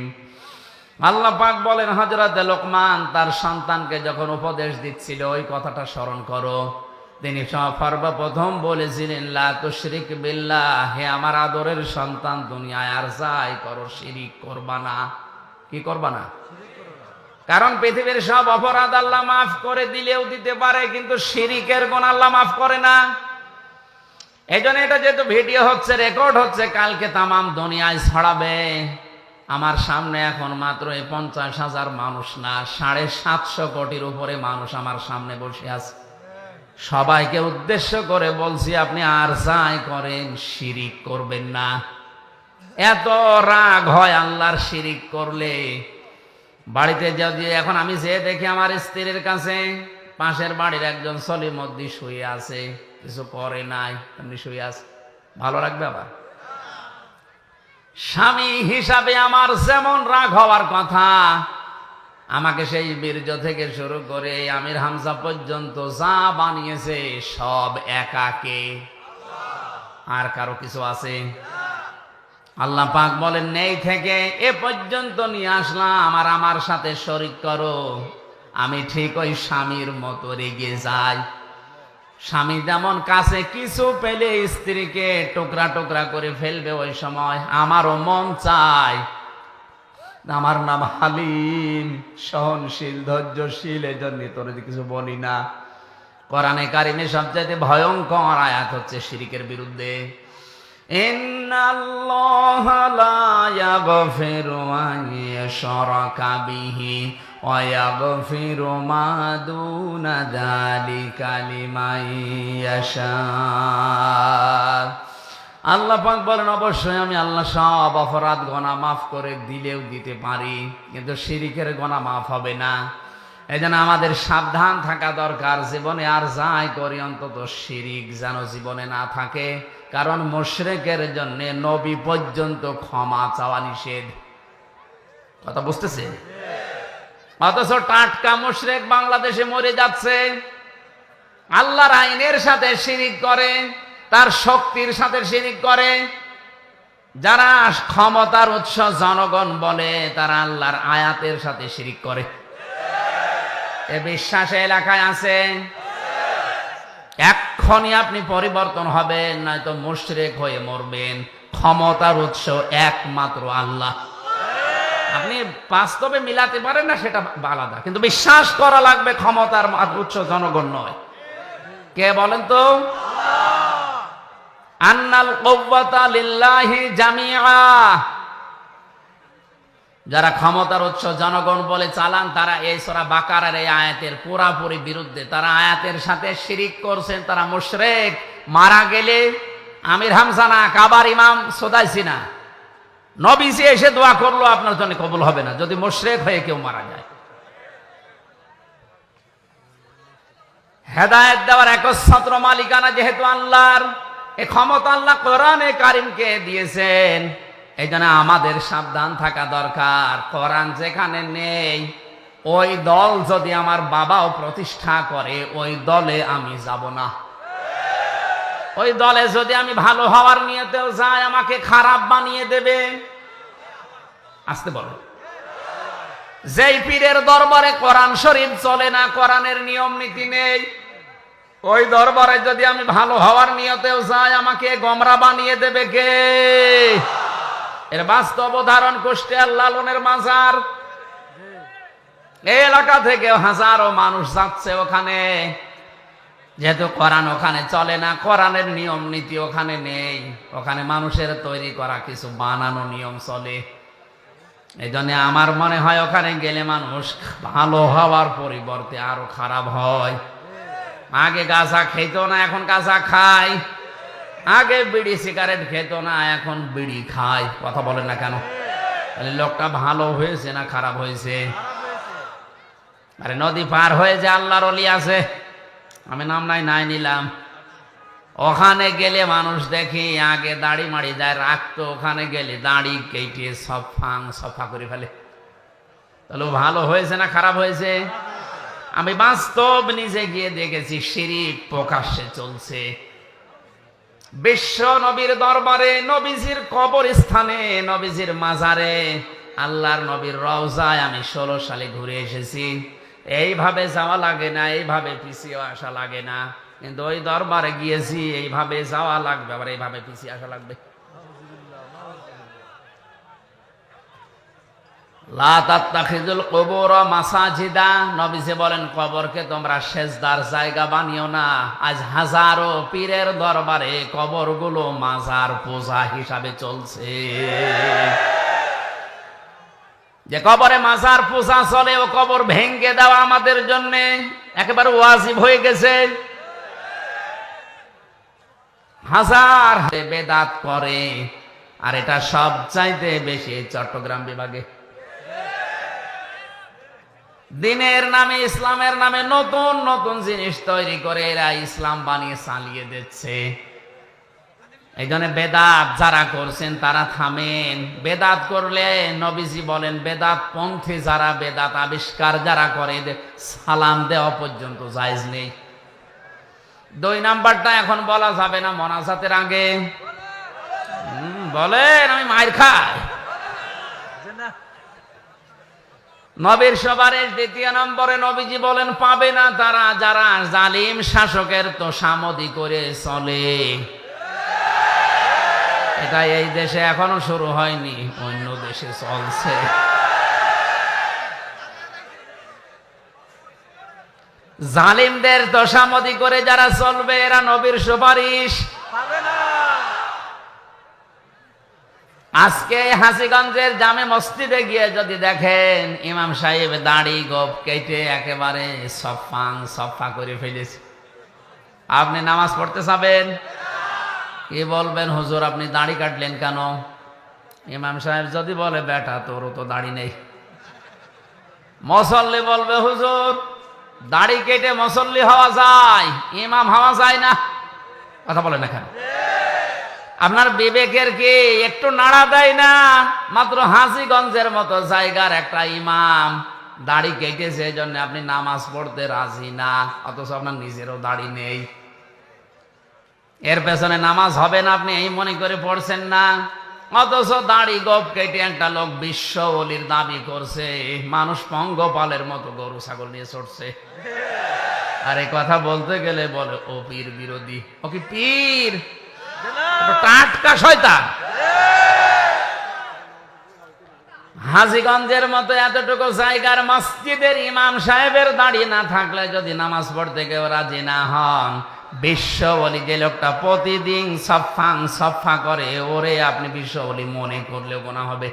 আল্লাহ পাক বলেন, হযরত লোকমান তার সন্তানকে যখন উপদেশ দিচ্ছিল, ওই কথাটা স্মরণ করো। তিনি সর্বপ্রথম বলেছিলেন, লা তুশরিক বিল্লাহ, হে আমার আদরের সন্তান, দুনিয়ায় আর যাই করো শিরিক করবা না। কি করবা না? কারণ পৃথিবীর সব অপরাধ আল্লাহ মাফ করে দিলেও দিতে পারে, কিন্তু শিরিকের গুনাহ আল্লাহ মাফ করে না। এই জন্য এটা যেহেতু ভিডিও হচ্ছে, রেকর্ড হচ্ছে, কালকে তামাম দুনিয়ায় ছড়াবে। আমার সামনে এখন মাত্র 50,000 মানুষ না, 750 কোটির উপরে মানুষ আমার সামনে বসে আছে। সবাইকে উদ্দেশ্য করে বলছি, আপনি আর যাই করেন শিরিক করবেন না। এত রাগ হয় আল্লাহর শিরিক করলে। বাড়িতে যদি এখন আমি যে দেখি আমার স্ত্রীর কাছে পাশের বাড়ির একজন সলিমদ্দি শুয়ে আছে, কিছু করে নাই, এমনি শুয়ে আছে, ভালো লাগবে? আবার স্বামী হিসাবে আমার যেমন রাগ হওয়ার কথা, আমাকে সেই বীর্য থেকে শুরু করে আমির হামজা পর্যন্ত যা বানিয়েছে সব একাকে, আর কারো কিছু আছে? আল্লাহ পাক বলেন, নেই থেকে এ পর্যন্ত নিয়ে আসলাম, আর আমার সাথে শরীক করো। আমি ঠিক ওই স্বামীর মতো রেগে যাই। স্বামী যেমন কাছে কিছু পেলে স্ত্রীকে টুকরা টুকরা করে ফেলবে, ওই সময় আমারও মন চায়। আমার নাম হালিম, সহনশীল, ধৈর্যশীল, এজন্য তোর কিছু বলি না। কোরআনে কারিমে সবচেয়ে ভয়ঙ্কর আয়াত হচ্ছে শিরিকের বিরুদ্ধে। ইন্নাল্লাহা লা ইয়াগফিরু আন ইউশরাকা বিহি ওয়া ইয়াগফিরু মা দুনা যালিকা লিমান ইয়াশা। আল্লাহ পাক বলেন, অবশ্যই আমি আল্লাহ সব অপরাধ গুনাহ মাফ করে দিলেও দিতে পারি, কিন্তু শিরিকের গুনাহ মাফ হবে না। এজন্য আমাদের সাবধান থাকা দরকার। জীবনে আর যাই করি অন্তত শিরিক যেন জীবনে না থাকে, কারণ মুশরিকের জন্য নবী পর্যন্ত ক্ষমা চাওয়া নিষেধ। কথা বুঝতেছে? অথচ টাটকা মুশরিক বাংলাদেশে মরে যাচ্ছে, আল্লাহর আইনের সাথে শিরিক করে, তার শক্তির সাথে শিরিক করে। যারা ক্ষমতার উৎস জনগণ বলে, তারা আল্লাহর আয়াতের সাথে শিরিক করে। এ বিশ্বাস এলাকায় আছে? এক্ষুনি আপনি পরিবর্তন হবেন, নয়তো মুশরিক হয়ে মরবেন। ক্ষমতার উৎস একমাত্র আল্লাহ। আপনি বাস্তবে মিলাতে পারেন না, সেটা আলাদা, কিন্তু বিশ্বাস করা লাগবে ক্ষমতার উৎস জনগণ নয়। কে বলেন তো? আন্নাল কুওয়াতা লিল্লাহি জামিআ। যারা ক্ষমতার উৎস জনগণ বলে চালান, তারা এই সূরা বাকারার এই আয়াতের পুরাপুরি বিরুদ্ধে। তারা আয়াতের সাথে শিরিক করছেন, তারা মুশরিক। মারা গেলে আমির হামজা না, কাবার ইমাম সুদাইসি না, নবীজি এসে দোয়া করলো আপনার জন্য কবুল হবে না, যদি মুশরিক হয়ে কেউ মারা যায়। হেদায়েত দেওয়ার একচ্ছত্র মালিকানা যেহেতু আল্লাহর, এই ক্ষমতা আল্লাহ কোরআনে কারিমকে দিয়েছেন। এই জন্য আমাদের সাবধান থাকা দরকার। কোরআন যেখানে নেই, ওই দল যদি আমার বাবাও প্রতিষ্ঠা করে, ওই দলে আমি যাব না। ওই দলে যদি আমি ভালো হওয়ার নিয়তেও যাই, আমাকে খারাপ বানিয়ে দেবে। আসতে বলো, যেই পীরের দরবারে কোরআন শরীফ চলে না, কোরআনের নিয়ম নীতি নেই, ওই দরবারে যদি আমি ভালো হওয়ার নিয়তেও যাই, আমাকে গোমরা বানিয়ে দেবে কে? এর বাস্তব উদাহরণ কুষ্টিয়ার লালনের মাজার। এই এলাকা থেকে হাজারো মানুষ যাচ্ছে ওখানে, যেহেতু কোরআন ওখানে চলে না, কোরআনের নিয়ম নীতি ওখানে নেই, ওখানে মানুষের তৈরি করা কিছু বানানো নিয়ম চলে। এই জন্য আমার মনে হয় ওখানে গেলে মানুষ ভালো হওয়ার পরিবর্তে আরো খারাপ হয়। আগে গাঁজা খেত না, এখন গাঁজা খায়। আগে বিড়ি সিগারেট খেত না, এখন বিড়ি খায়। কথা বলেন না কেন? তাহলে লোকটা ভালো হয়েছে না খারাপ হয়েছে? আরে নদী পার হয়ে যে আল্লাহর ওলি আছে, আমি নাম নাই নিলাম, ওখানে গেলে মানুষ দেখি আগে দাড়ি মাড়ি যায় রাখতো, ওখানে গেলে দাড়ি কেটে সফা করে ফেলে। তাহলে ভালো হয়েছে না খারাপ হয়েছে? আমি বাস্তব নিজে গিয়ে দেখেছি, শিরিক প্রকাশ্যে চলছে। বিশ্ব নবীর দরবারে, নবীজির কবরস্থানে, নবীজির মাজারে, আল্লাহর নবীর রওজায় আমি 16 সালে ঘুরে এসেছি। এইভাবে যাওয়া লাগে না, এইভাবে পিছিয়ে আসা লাগে না, কিন্তু ওই দরবারে গিয়েছি, এইভাবে যাওয়া লাগবে, আবার এইভাবে পিছিয়ে আসা লাগবে। লা তাত্তাখিযুল কুবুর মাসাজিদা, নবীজি বলেন কবরকে তোমরা সেজদার জায়গা বানিও না। আজ হাজারো পীরের দরবারে কবরগুলো মাজার পূজা হিসাবে চলছে। যে কবরে মাজার পূজা চলে, ও কবর ভেঙ্গে দেওয়া আমাদের জন্য একেবারে ওয়াজিব হয়ে গেছে। হাজার বেদাত করে, আর এটা সব চাইতে বেশি চট্টগ্রাম বিভাগে। দিনের নামে, ইসলামের নামে নতুন নতুন জিনিস তৈরি করে এরা ইসলাম বানিয়ে চালিয়ে দিচ্ছে। এই জন্য বেদাত যারা করছেন তারা থামেন। বেদাত করলে নবীজি বলেন, বেদাত পন্থী যারা, বেদাত আবিষ্কার যারা করে, সালাম দেওয়া পর্যন্ত জায়েজ নেই। 2 নাম্বারটা এখন বলা যাবে না মোনাজাতের আগে। বলেন আমি মাইর খাই। নবীর সুপারিশ 2 নম্বরে নবীজি বলেন, পাবে না তারা যারা জালিম শাসকের তোষামদি করে চলে। এটা এই দেশে এখনো শুরু হয়নি, অন্য দেশে চলছে। জালিমদের তোষামদি করে যারা চলবে, এরা নবীর সুপারিশ পাবে না। আজকে হাসিগঞ্জের জামে মসজিদে গিয়ে যদি দেখেন, ইমাম সাহেব দাড়ি গোপ কেটে একেবারে সফা করে ফেলেছে, আপনি নামাজ পড়তে যাবেন, কি বলবেন? হুজুর আপনি দাড়ি কাটলেন কেন? ইমাম সাহেব যদি বলে, বেটা তোরও তো দাড়ি নেই। মুসল্লি বলবে, হুজুর দাড়ি কেটে মুসল্লি হওয়া যায়, ইমাম হওয়া যায় না। কথা বলেন না কেন? আপনার বিবেকের কি একটু নাড়া দেয় না? মাত্র হাসিগঞ্জের মতো জায়গার একটা ইমাম দাড়ি কেটেছে, এই জন্য আপনি নামাজ পড়তে রাজি না, অথচ আপনার নিজেরও দাড়ি নেই। এর পেছনে নামাজ হবে না আপনি এই মনে করে পড়ছেন না, অথচ দাড়ি গোপ কেটে একটা লোক বিশ্ব ওলির দাবি করছে, মানুষ পঙ্গপালের মতো গরু ছাগল নিয়ে ছড়ছে। আর এই কথা বলতে গেলে বলে ও পীর বিরোধী। ও কি পীর? টাটকা শয়তান। হাজীগঞ্জের মতো এতটুকু জায়গার মসজিদের ইমাম সাহেবের দাড়ি না থাকলে যদি নামাজ পড়তে কেউ রাজি না হন, বিশ্ব ওলি যে লোকটা প্রতিদিন সফা করে, ওরে আপনি বিশ্ব ওলি মনে করলেও গোনা হবে।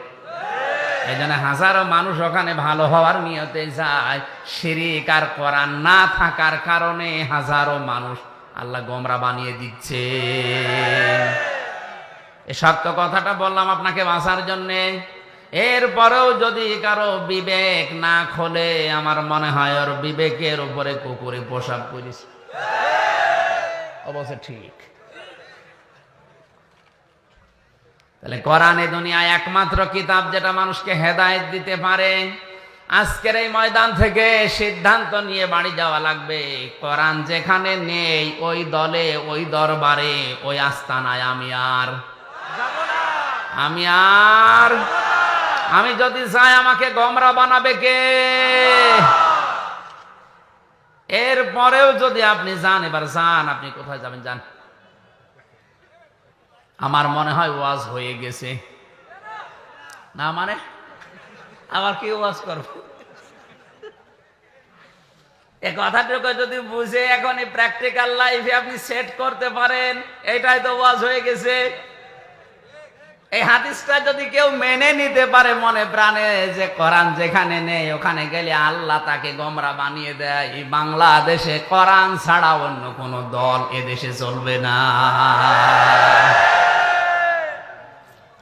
এই জন্য হাজারো মানুষ ওখানে ভালো হওয়ার নিয়তে যায়, শিরিক আর কোরআন না থাকার কারণে হাজারো মানুষ আল্লাহ গোমরা বানিয়ে দিচ্ছে। এই সত্য কথাটা বললাম আপনাকে বাঁচার জন্যে। এরপরেও যদি কারো বিবেক না খোলে, আমার মনে হয় ওর বিবেকের উপরে কুকুরে প্রসাব করিস। অবশ্য ঠিক, তাহলে কোরআনে দুনিয়ায় একমাত্র কিতাব যেটা মানুষকে হেদায়েত দিতে পারে। আজকের এই ময়দান থেকে সিদ্ধান্ত নিয়ে বাড়ি যাওয়া লাগবে, কোরআন যেখানে নেই ওই দলে, ওই দরবারে, ওই আস্তানায় আমি যদি চাই আমাকে গোমরা বানাবে কে? এরপরেও যদি আপনি যান, এবার যান, আপনি কোথায় যাবেন যান। আমার মনে হয় ওয়াজ হয়ে গেছে না, মানে আবার কি ওয়াজ করব? এই কথাটুকু যদি বুঝে এখন এই প্র্যাকটিক্যাল লাইফে আপনি সেট করতে পারেন, এটাই তো ওয়াজ হয়ে গেছে। এই হাদিসটা যদি কেউ মেনে নিতে পারে মনে প্রাণে, যে কোরআন যেখানে নেই ওখানে গেলে আল্লাহ তাকে গোমরা বানিয়ে দেয়, এই বাংলাদেশে কোরআন ছাড়া অন্য কোন দল এদেশে চলবে না।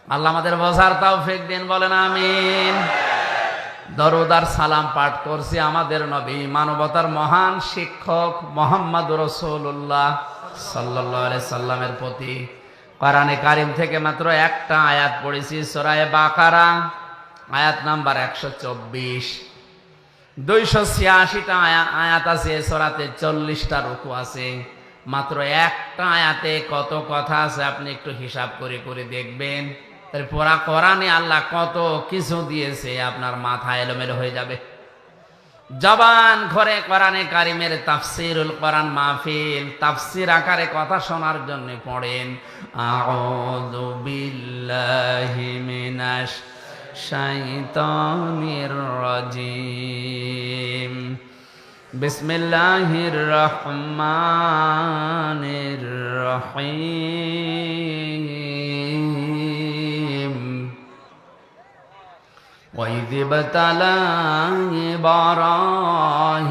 আল্লাহ আমাদের বোঝার তৌফিক দিন, বলেন আমিন। দরুদ আর সালাম পাঠ করছি আমাদের নবী, মানবতার মহান শিক্ষক মুহাম্মদুর রাসূলুল্লাহ সাল্লাল্লাহু আলাইহি সাল্লামের প্রতি। কোরআনে কারিম থেকে মাত্র একটা আয়াত পড়েছি, সূরা বাকারা আয়াত নাম্বার 124। 286টা আয়াত আছে সূরাতে, 40টা রুকু আছে। মাত্র একটা আয়াতে কত কথা আছে আপনি একটু হিসাব করে করে দেখবেন। পুরা কোরআনে আল্লাহ কত কিছু দিয়েছে, আপনার মাথা এলোমেলো হয়ে যাবে। জবান ঘরে কোরআনে কারিমের তাফসিরুল কোরআন মাহফিল, তাফসির আকারে কথা শোনার জন্য পড়েন। আউযু বিল্লাহি মিনাশ শাইতানির রাজিম, বিসমিল্লাহির রহমানির রহিম। وَإِذِ ابْتَلَى إِبْرَاهِيمَ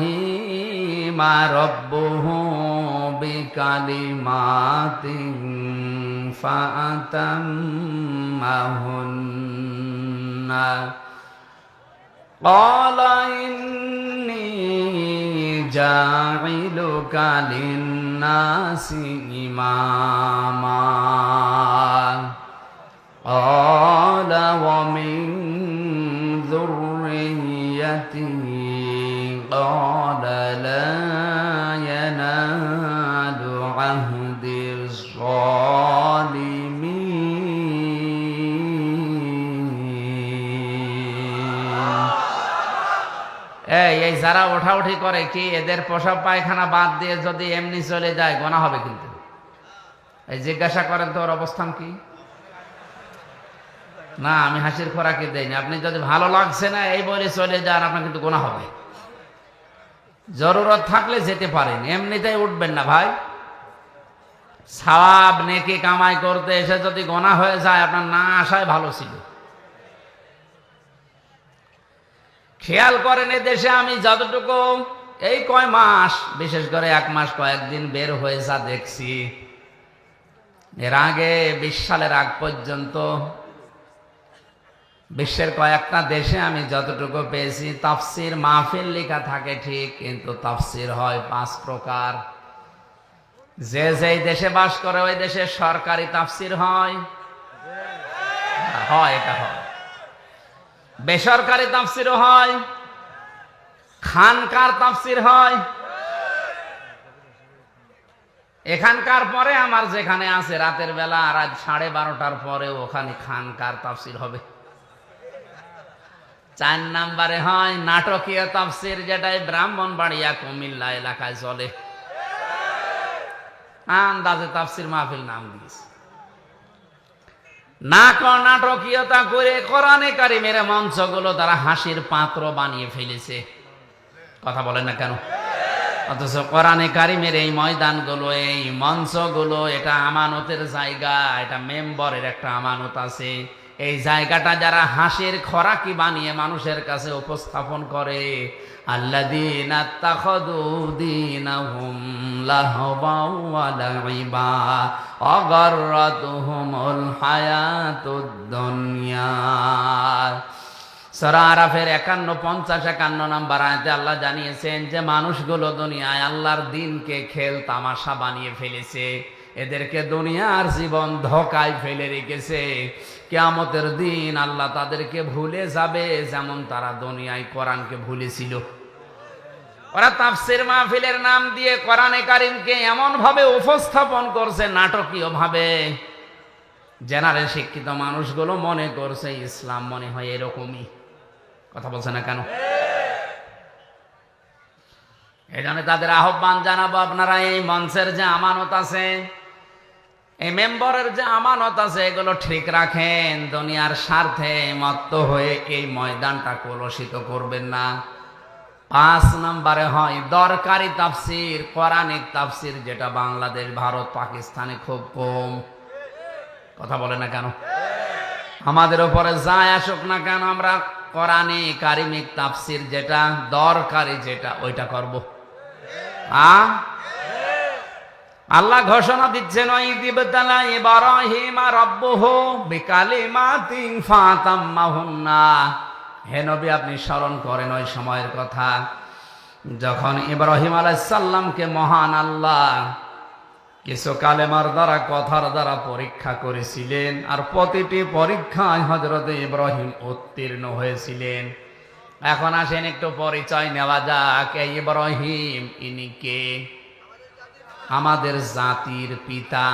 رَبُّهُ بِكَلِمَاتٍ فَأَتَمَّهُنَّ قَالَ إِنِّي جَاعِلُكَ لِلنَّاسِ إِمَامًا قَالَ وَمِن ذُرِّيَّتِهِ قَالَ لَا يَنَالُ عَهْدِ الظَّالِمِينَ। এই যারা ওঠাউঠি করে কি এদের প্রসাব পায়খানা বাদ দিয়ে যদি এমনি চলে যায় গোনা হবে কিন্তু। এই জিজ্ঞাসা করেন তো ওর অবস্থান কি? না, আমি হাসির খোরাকি দেইনি। আপনি যদি ভালো লাগছে না এই বলে চলে যান, আপনার কিন্তু গোনা হবে। জরুরত থাকলে যেতে পারেন, এমনিতেই উঠবেন না ভাই। সওয়াব নেকি কামাই করতে এসে যদি গোনা হয়ে যায়, আপনার না আসায় ভালো ছিল। খেয়াল করেন এ দেশে আমি যতটুকু এই কয় মাস, বিশেষ করে 1 মাস কয়েকদিন বের হয়ে যা দেখছি, এর আগে 20 সালের আগ পর্যন্ত বিশ্বের কয়েকটা দেশে আমি যতটুকু পেয়েছি, তাফসির মাহফিল লেখা থাকে ঠিক, কিন্তু তাফসির হয় 5 প্রকার। যে যেই দেশে বাস করে ওই দেশে সরকারি তাফসির হয়, এটা হয়। বেসরকারি তাফসিরও হয়, খানকার তাফসির হয়। এখানকার পরে আমার যেখানে আছে রাতের বেলা রাত 12:30টার পরে ওখানে খানকার তাফসির হবে। 4 নম্বরে হয় নাটকীয় তাফসির, যেটাই ব্রাহ্মণবাড়িয়া কুমিল্লা এলাকায় চলে। আন্দাজে তাফসির মাহফিল নাম দিয়েছে। নাটকীয়তা করে কোরআনে কারিমের মঞ্চগুলো তারা হাসির পাত্র বানিয়ে ফেলেছে। কথা বলেন না কেন? অথচ কোরআনে কারিমের এই ময়দানগুলো, এই মঞ্চগুলো, এটা আমানতের জায়গা, এটা মেম্বরের একটা আমানত আছে। এই জায়গাটা যারা হাসির খোরাকি বানিয়ে মানুষের কাছে উপস্থাপন করে, আল্লাযীনা ইত্তাখাযু দীনাহুম লাহওয়াও ওয়া লাইবা ওয়া গাররাতুহুমুল হায়াতুদ দুনিয়া। সূরা আরাফের 51, 50, 51 নম্বর আয়াতে আল্লাহ জানিয়েছেন যে মানুষগুলো দুনিয়ায় আল্লাহর দ্বীনকে খেল তামাশা বানিয়ে ফেলেছে। এদেরকে দুনিয়ার জীবন ধোঁকায় ফেলে রেখেছে। কিয়ামতের দিন আল্লাহ তাদেরকে ভুলে যাবে যেমন তারা দুনিয়ায় কোরআনকে ভুলেছিল। ওরা তাফসীর মাহফিলের নাম দিয়ে কোরআনে কারীমকে এমন ভাবে উপস্থাপন করছে নাটকীয় ভাবে, জেনারেল শিক্ষিত মানুষগুলো মনে করছে ইসলাম মনে হয় এরকমই। কথা বলছে না কেন? এই জন্য তাদের আহ্বান জানাবো, আপনারা এই মঞ্চের যে আমানত আছে, এই মেম্বারের যে আমানত আছে, এগুলো ঠিক রাখেন। দুনিয়ার স্বার্থে মত্ত হয়ে এই ময়দানটা কলুষিত করবেন না। 5 নম্বরে হয় দরকারি তাফসির, কোরআনিক তাফসির, যেটা বাংলাদেশ, ভারত, পাকিস্তানে খুব কম। কথা বলে না কেন? আমাদের উপরে যায় আসুক না কেন, আমরা কোরআনে কারিমিক তাফসির যেটা দরকারি, যেটা ওইটা করব। আল্লাহ ঘোষণা দিচ্ছেন, ওয়াইদিবতালা ইব্রাহিম রাব্বুহু বিকালিমাতিন ফাতাম্মাহুন্না। হে নবী, আপনি স্মরণ করেন ওই সময়ের কথা যখন ইব্রাহিম আলাইহিস সালামকে মহান আল্লাহ কিছু কালেমার দ্বারা, কথার দ্বারা পরীক্ষা করেছিলেন, আর প্রতিটি পরীক্ষায় হযরত ইব্রাহিম উত্তীর্ণ হয়েছিলেন। এখন আসেন একটু পরিচয় নেওয়া যাক। এই ইব্রাহিম ইনি কে? আমাদের জাতির পিতা,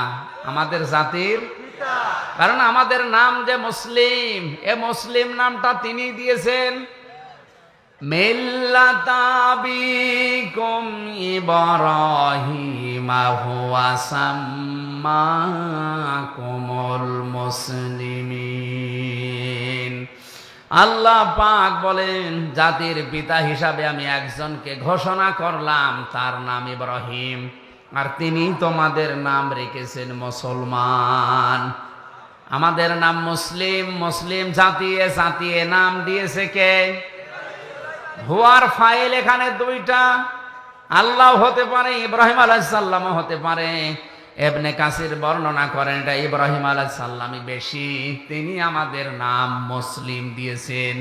আমাদের জাতির পিতা। কারণ আমাদের নাম যে মুসলিম, এ মুসলিম নামটা তিনি দিয়েছেন। মিল্লাতা আবিকুম ইব্রাহিম হুয়া সাম্মাকুমুল মুসলিমিন। আল্লাহ পাক বলেন, জাতির পিতা হিসাবে আমি একজনকে ঘোষণা করলাম, তার নাম ইব্রাহিম, আর তিনি তোমাদের নাম রেখেছেন মুসলমান। আমাদের নাম মুসলিম, মুসলিম জাতিয়ে জাতিয়ে নাম দিয়েছে কে? হুয়ার ফাইল এখানে দুইটা, আল্লাহ হতে পারে, ইব্রাহিম আলাইহিস সালামও হতে পারে। ইবনে কাসির বর্ণনা করেন এটা ইব্রাহিম আলাইহিস সালামই বেশি, তিনি আমাদের নাম মুসলিম দিয়েছেন।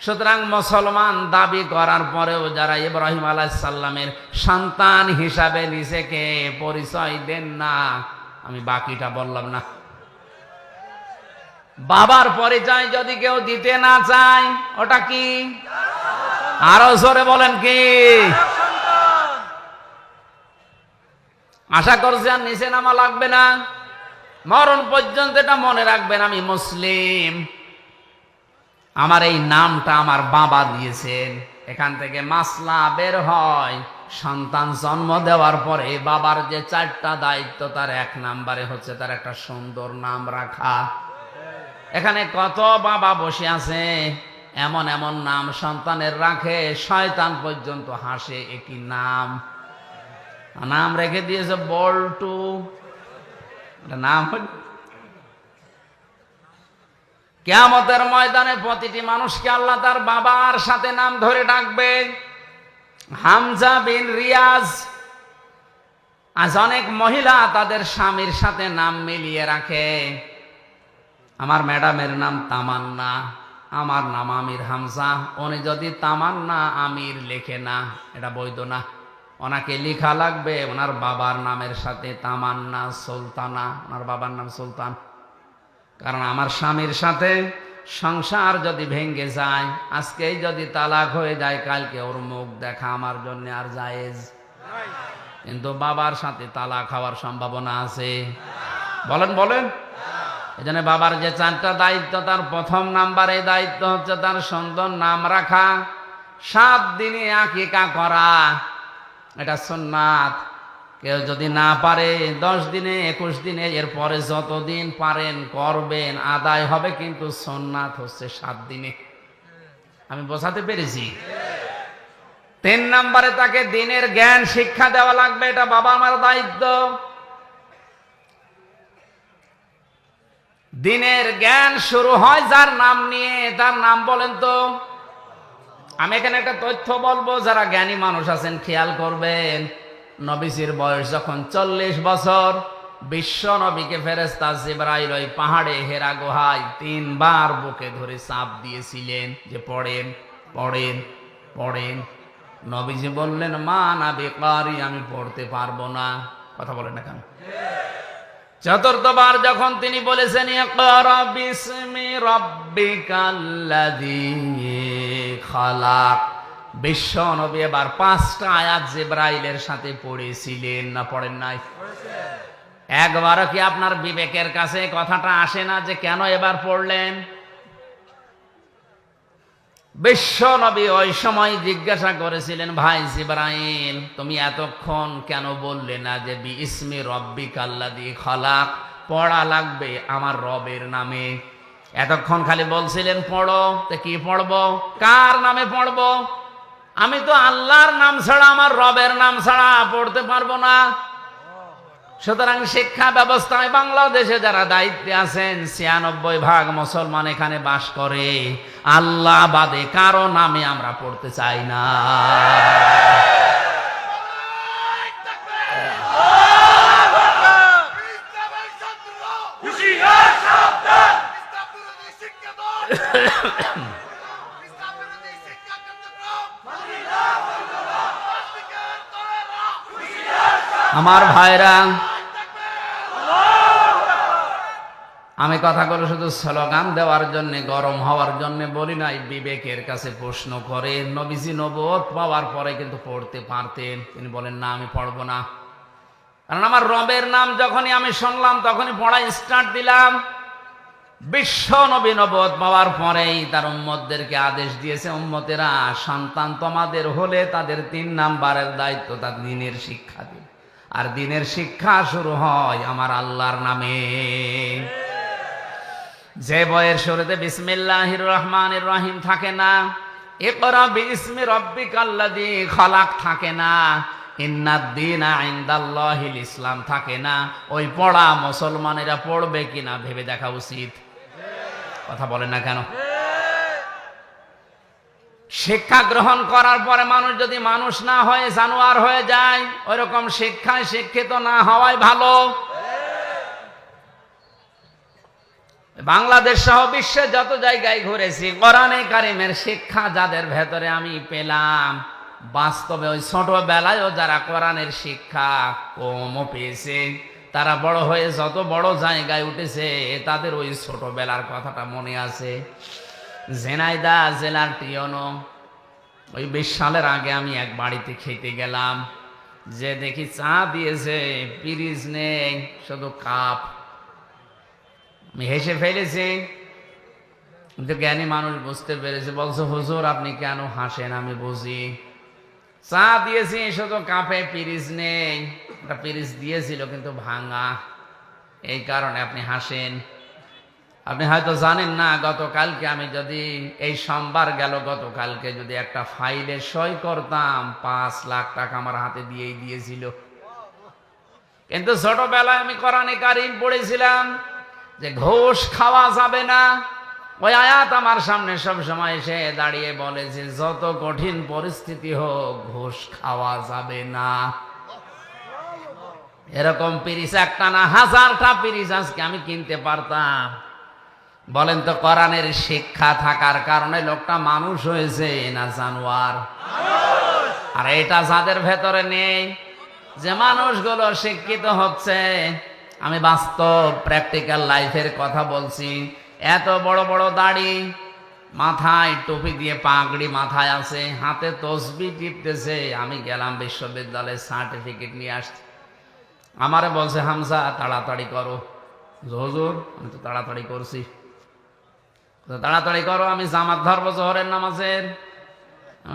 সুতরাং মুসলমান দাবি করার পরেও যারা ইব্রাহিম আলাইহিস সালামের সন্তান হিসাবে নিজেকে পরিচয় দেন না, আমি বাকিটা বললাম না। বাবার পরিচয় যদি কেউ দিতে না চায়, ওটা কি? আরো জোরে বলেন কি? আশা করছি আর নিচে নামা লাগবে না, মরণ পর্যন্ত এটা মনে রাখবেন, আমি মুসলিম, আমার এই নামটা আমার বাবা দিয়েছেন। এখান থেকে মাসলা বের হয়, সন্তান জন্ম দেওয়ার পরে বাবার যে 4টা দায়িত্ব, তার 1 নম্বরে হচ্ছে তার একটা সুন্দর নাম রাখা। এখানে কত বাবা বসে আছে, এমন এমন নাম সন্তানের রাখে, শয়তান পর্যন্ত হাসে। একই নাম, নাম রেখে দিয়েছে বল্টু, নাম। কিয়ামতের ময়দানে প্রতিটি মানুষকে আল্লাহ তার বাবার সাথে নাম ধরে ডাকবে। হামজা বিন রিয়াজ, আজ অনেক মহিলা তাদের স্বামীর সাথে নাম মিলিয়ে রাখে। আমার ম্যাডামের নাম তামান্না, আমার নাম আমির হামজা, উনি যদি তামান্না আমির লেখে না, এটা বৈধ না। ওনাকে লেখা লাগবে ওনার বাবার নামের সাথে তামান্না সুলতানা, ওনার বাবার নাম সুলতান। কারণ আমার স্বামীর সাথে সংসার যদি ভেঙে যায়, আজকেই যদি তালাক হয়ে যায়, কালকে ওর মুখ দেখা আমার জন্য আর জায়েজ। কিন্তু বাবার সাথে তালাক হওয়ার সম্ভাবনা আছে। বলেন বলেন। এজন্য বাবার যে 4টা দায়িত্ব, তার 1ম নাম্বারে দায়িত্ব হচ্ছে তার সুন্দর নাম রাখা। 7 দিনে আকিকা করা, এটা সুন্নাত। কেউ যদি না পারে 10 দিনে, 21 দিনে, এরপরে যতদিন পারেন করবেন, আদায় হবে, কিন্তু সুন্নাত হচ্ছে 7 দিনে। আমি বোঝাতে পেরেছি? 3 নম্বরে তাকে দিনের জ্ঞান শিক্ষা দেওয়া লাগবে, এটা বাবা মার দায়িত্ব। দিনের জ্ঞান শুরু হয় যার নাম নিয়ে, তার নাম বলেন তো। আমি এখানে একটা তথ্য বলবো, যারা জ্ঞানী মানুষ আছেন খেয়াল করবেন। নবীজির বয়স যখন 40 বছর, বিশ্ব নবীকে ফেরেশতা জিবরাইল ওই পাহাড়ে হেরা গুহায় 3 বার বুকে ধরে চাপ দিয়েছিলেন যে পড়েন পড়েন পড়েন। নবীজি বললেন, মা না বেকারি, আমি পড়তে পারবো না। কথা বলেন না কেন? চতুর্থবার যখন তিনি বলেছেন ইকরা বিসমি রাব্বিকাল্লাযী খালাক, বিশ্ব নবী এবার 5টা আয়াত জিবরাইলের সাথে পড়েছিলেন না পড়েন নাই? একবারও কি আপনার বিবেকের কাছে কথাটা আসে না যে কেন এবার পড়লেন? বিশ্ব নবী ওই সময় জিজ্ঞাসা করেছিলেন, ভাই জিবরাইল, তুমি এতক্ষণ কেন বললে না যে বিইসমি রাব্বিকাল্লাযী খালাক পড়া লাগবে আমার রবের নামে? এতক্ষণ খালি বলছিলেন পড়ো, তো কি পড়বো, কার নামে পড়বো? আমি তো আল্লাহর নাম ছাড়া, আমার রবের নাম ছাড়া পড়তে পারবো না। সুতরাং শিক্ষা ব্যবস্থায় বাংলাদেশে যারা দায়িত্বে আছেন, 96% মুসলমান এখানে বাস করে, আল্লাহ বাদে কারো নামে আমরা পড়তে চাই না। আমার ভাইরা, আমি কথাগুলো শুধু স্লোগান দেওয়ার জন্য, গরম হওয়ার জন্য বলি নাই, বিবেকের কাছে প্রশ্ন করে। নবীজি নবুয়ত পাওয়ার পরে কিন্তু পড়তে পারতেন, তিনি বলেন না আমি পড়বো না, কারণ আমার রবের নাম যখনই আমি শুনলাম তখনই পড়া স্টার্ট দিলাম। বিশ্ব নবী নবুয়ত পাওয়ার পরেই তার উম্মতদেরকে আদেশ দিয়েছে, উম্মতেরা সন্তান তোমাদের হলে তাদের 3 নাম্বারের দায়িত্ব তার দ্বীনের শিক্ষা দিন, আর দ্বীনের শিক্ষা শুরু হয় আমার আল্লাহর নামে। যে বইয়ের শুরুতে বিসমিল্লাহির রহমানির রহিম থাকে না, ইকরা বিইসমি রাব্বিকাল্লাযী খালাক থাকে না, ইন্নাদ-দীনা ইনদাল্লাহিল ইসলাম থাকে না, ওই পড়া মুসলমানেরা পড়বে কিনা ভেবে দেখা উচিত। কথা বলেন না কেন? শিক্ষা গ্রহণ করার পরে মানুষ যদি মানুষ না হয়ে জানোয়ার হয়ে যায়, ওইরকম শিক্ষায় শিক্ষিত না হওয়াই ভালো। বাংলাদেশ সহ বিশ্বের যত জায়গায় ঘুরেছি, কোরআনে কারিমের শিক্ষা যাদের ভেতরে আমি পেলাম, বাস্তবে ওই ছোটবেলায়ও যারা কোরআনের শিক্ষা কমও পেয়েছে, তারা বড় হয়ে যত বড় জায়গায় উঠেছে, তাদের ওই ছোটবেলার কথাটা মনে আছে। ঝিনাইদহ জেলার টিয়নো, ওই 20 সালের আগে আমি এক বাড়িতে খেতে গেলাম, যে দেখি চা দিয়েছে, পিরিজ নেই, শুধু কাপ। আমি হেসে ফেলেছি, কিন্তু জ্ঞানী মানুষ বুঝতে পেরেছে, বলছে হুজুর আপনি কেন হাসেন? আমি বুঝি, চা দিয়েছি শুধু কাপে, পিরিজ নেই। একটা পিরিজ দিয়েছিল কিন্তু ভাঙা, এই কারণে আপনি হাসেন। আপনি হয়তো জানেন না, গতকালকে আমি যদি, এই সোমবার গেল, গতকালকে যদি একটা ফাইলে সই করতাম, 5 লাখ টাকা আমার হাতে দিয়েই দিয়েছিল। কিন্তু ছোটবেলায় আমি কোরআনে কারীম পড়েছিলাম যে ঘুষ খাওয়া যাবে না। ওই আয়াত আমার সামনে সব সময় এসে দাঁড়িয়ে বলে যে যত কঠিন পরিস্থিতি হোক ঘুষ খাওয়া যাবে না। এরকম পিরিচ একটা না, 1000টা পিরিচ আজকে আমি কিনতে পারতাম। বলেন তো, কোরআনের শিক্ষা থাকার কারণে লোকটা মানুষ হয়েছে না জানোয়ার? আর এটা যাদের ভেতরে নেই, যে মানুষগুলো শিক্ষিত হচ্ছে, আমি বাস্তব প্র্যাকটিক্যাল লাইফের কথা বলছি। এত বড় বড় দাড়ি, মাথায় টুপি দিয়ে পাগড়ি মাথায় আছে, হাতে তসবিহ টিপতেছে। আমি গেলাম বিশ্ববিদ্যালয়ে, সার্টিফিকেট নিয়ে আসছি। আমারে বলছে হামজা তাড়াতাড়ি করো। হুজুর আমি তো তাড়াতাড়ি করছি। তাড়াতাড়ি করো, আমি জামাত ধরবো জোহরের নামাজের।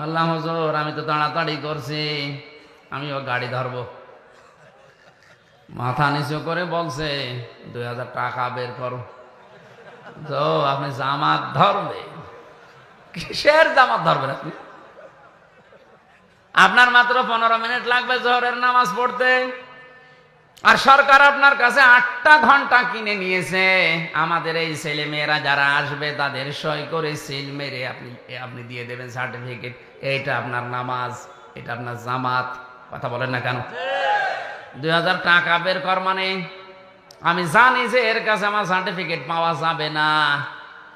আল্লাহ হুজুর আমি তো তাড়াতাড়ি করছি, আমিও গাড়ি ধরবো। মাথা নিচু করে বলছে 2000 টাকা বের করো। তো আপনি জামাত ধরবে? কিসের জামাত ধরবেন আপনি? আপনার মাত্র 15 মিনিট লাগবে জোহরের নামাজ পড়তে, আর সরকার আপনার কাছে 8টা ঘন্টা কিনে নিয়েছে। আমাদের এই ছেলে মেয়েরা যারা আসবে তাদের সই করে সিল মেরে আপনি দিয়ে দেবেন সার্টিফিকেট। এইটা আপনার নামাজ, এটা আপনার জামাত। কথা বলেন না কেন? 2000 টাকা বের কর মানে আমি জানি যে এর কাছে আমার সার্টিফিকেট পাওয়া যাবে না,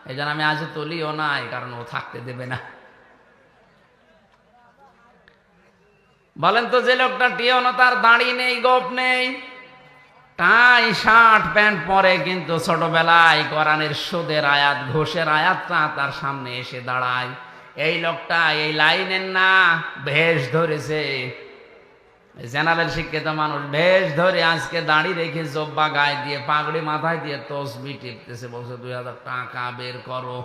এই জন্য আমি আজ তুলিও নাই, কারণ ও থাকতে দেবে না। বলেন তো, যে লোকটা টিয়নো, তার দাড়ি নেই, গোপ নেই, টাই শার্ট প্যান্ট পরে, কিন্তু ছোটবেলায় কোরআনের সুদের আয়াত ঘোষের আয়াতটা তার সামনে এসে দাঁড়ায়। এই লোকটা এই লাইনের না ভেষ ধরেছে, জেনারেল শিক্ষিত মানুষ ভেষ ধরে আজকে দাঁড়িয়ে রেখে জব্বা গায়ে দিয়ে পাগড়ি মাথায় দিয়ে তসবি টিপতেছে, বলছে 2000 টাকা বের করো।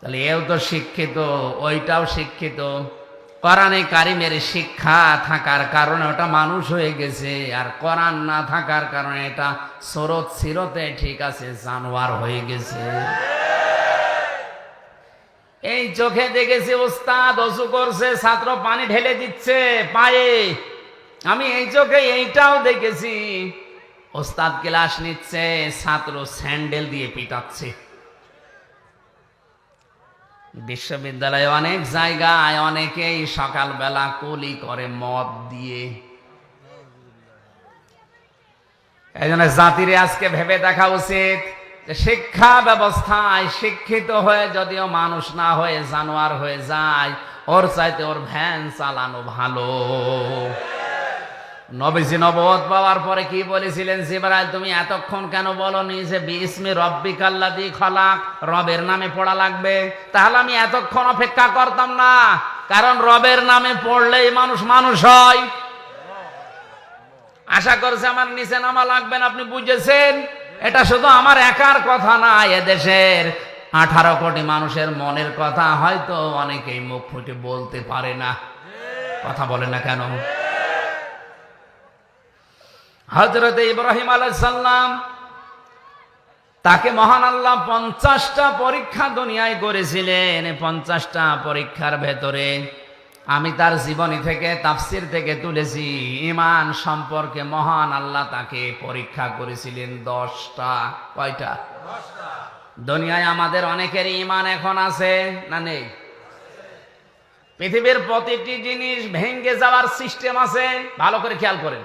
তাহলে এও তো শিক্ষিত, ওইটাও শিক্ষিত। কোরআনে কারিমের শিক্ষা থাকার কারণে ওটা মানুষ হয়ে গেছে, আর কোরআন না থাকার কারণে এটা স্রোত সিরতে ঠিক আছে জানোয়ার হয়ে গেছে। এই চোখে দেখেছি ওস্তাদ অজু করছে, ছাত্র পানি ঢেলে দিচ্ছে পায়ে। আমি এই চোখে এইটাও দেখেছি, ওস্তাদ ক্লাস নিচ্ছে, ছাত্র স্যান্ডেল দিয়ে পিটাচ্ছে। বিশ্ববিদ্যালয়ে অনেক জায়গায় অনেকেই সকালবেলা কুলি করে মদ দিয়ে। এই জন্য জাতির আজকে ভেবে দেখা উচিত যে শিক্ষা ব্যবস্থায় শিক্ষিত হয়ে যদিও মানুষ না হয়ে জানোয়ার হয়ে যায়, ওর চাইতে ওর ভ্যান চালানো ভালো। নবীজি নবুয়ত পাওয়ার পরে কি বলেছিলেন, জিবরাইল তুমি এতক্ষণ কেন বলনি যে বিসমি রব্বিকাল্লাযী খলাক, রবের নামে পড়া লাগবে? তাহলে আমি এতক্ষণ অপেক্ষা করতাম না, কারণ রবের নামে পড়লেই মানুষ মানুষ হয়। আশা করছে আমার নিচে নামা লাগবেন, আপনি বুঝেছেন? এটা শুধু আমার একার কথা না, এদেশের 18 কোটি মানুষের মনের কথা হয়তো অনেকেই মুখ ফুটে বলতে পারে না। কথা বলে না কেন? হযরত ইব্রাহিম আলাইহিস সালাম, তাকে মহান আল্লাহ 50টা পরীক্ষা দুনিয়ায় করেছিলেন। 50টা পরীক্ষার ভেতরে আমি তার জীবনী থেকে তাফসির থেকে তুলেছি, ঈমান সম্পর্কে মহান আল্লাহ তাকে পরীক্ষা করেছিলেন 10টা। কয়টা? 10টা। দুনিয়ায় আমাদের অনেকের ঈমান এখন আছে না নেই? পৃথিবীর প্রতিটি জিনিস ভেঙে যাওয়ার সিস্টেম আছে, ভালো করে খেয়াল করেন।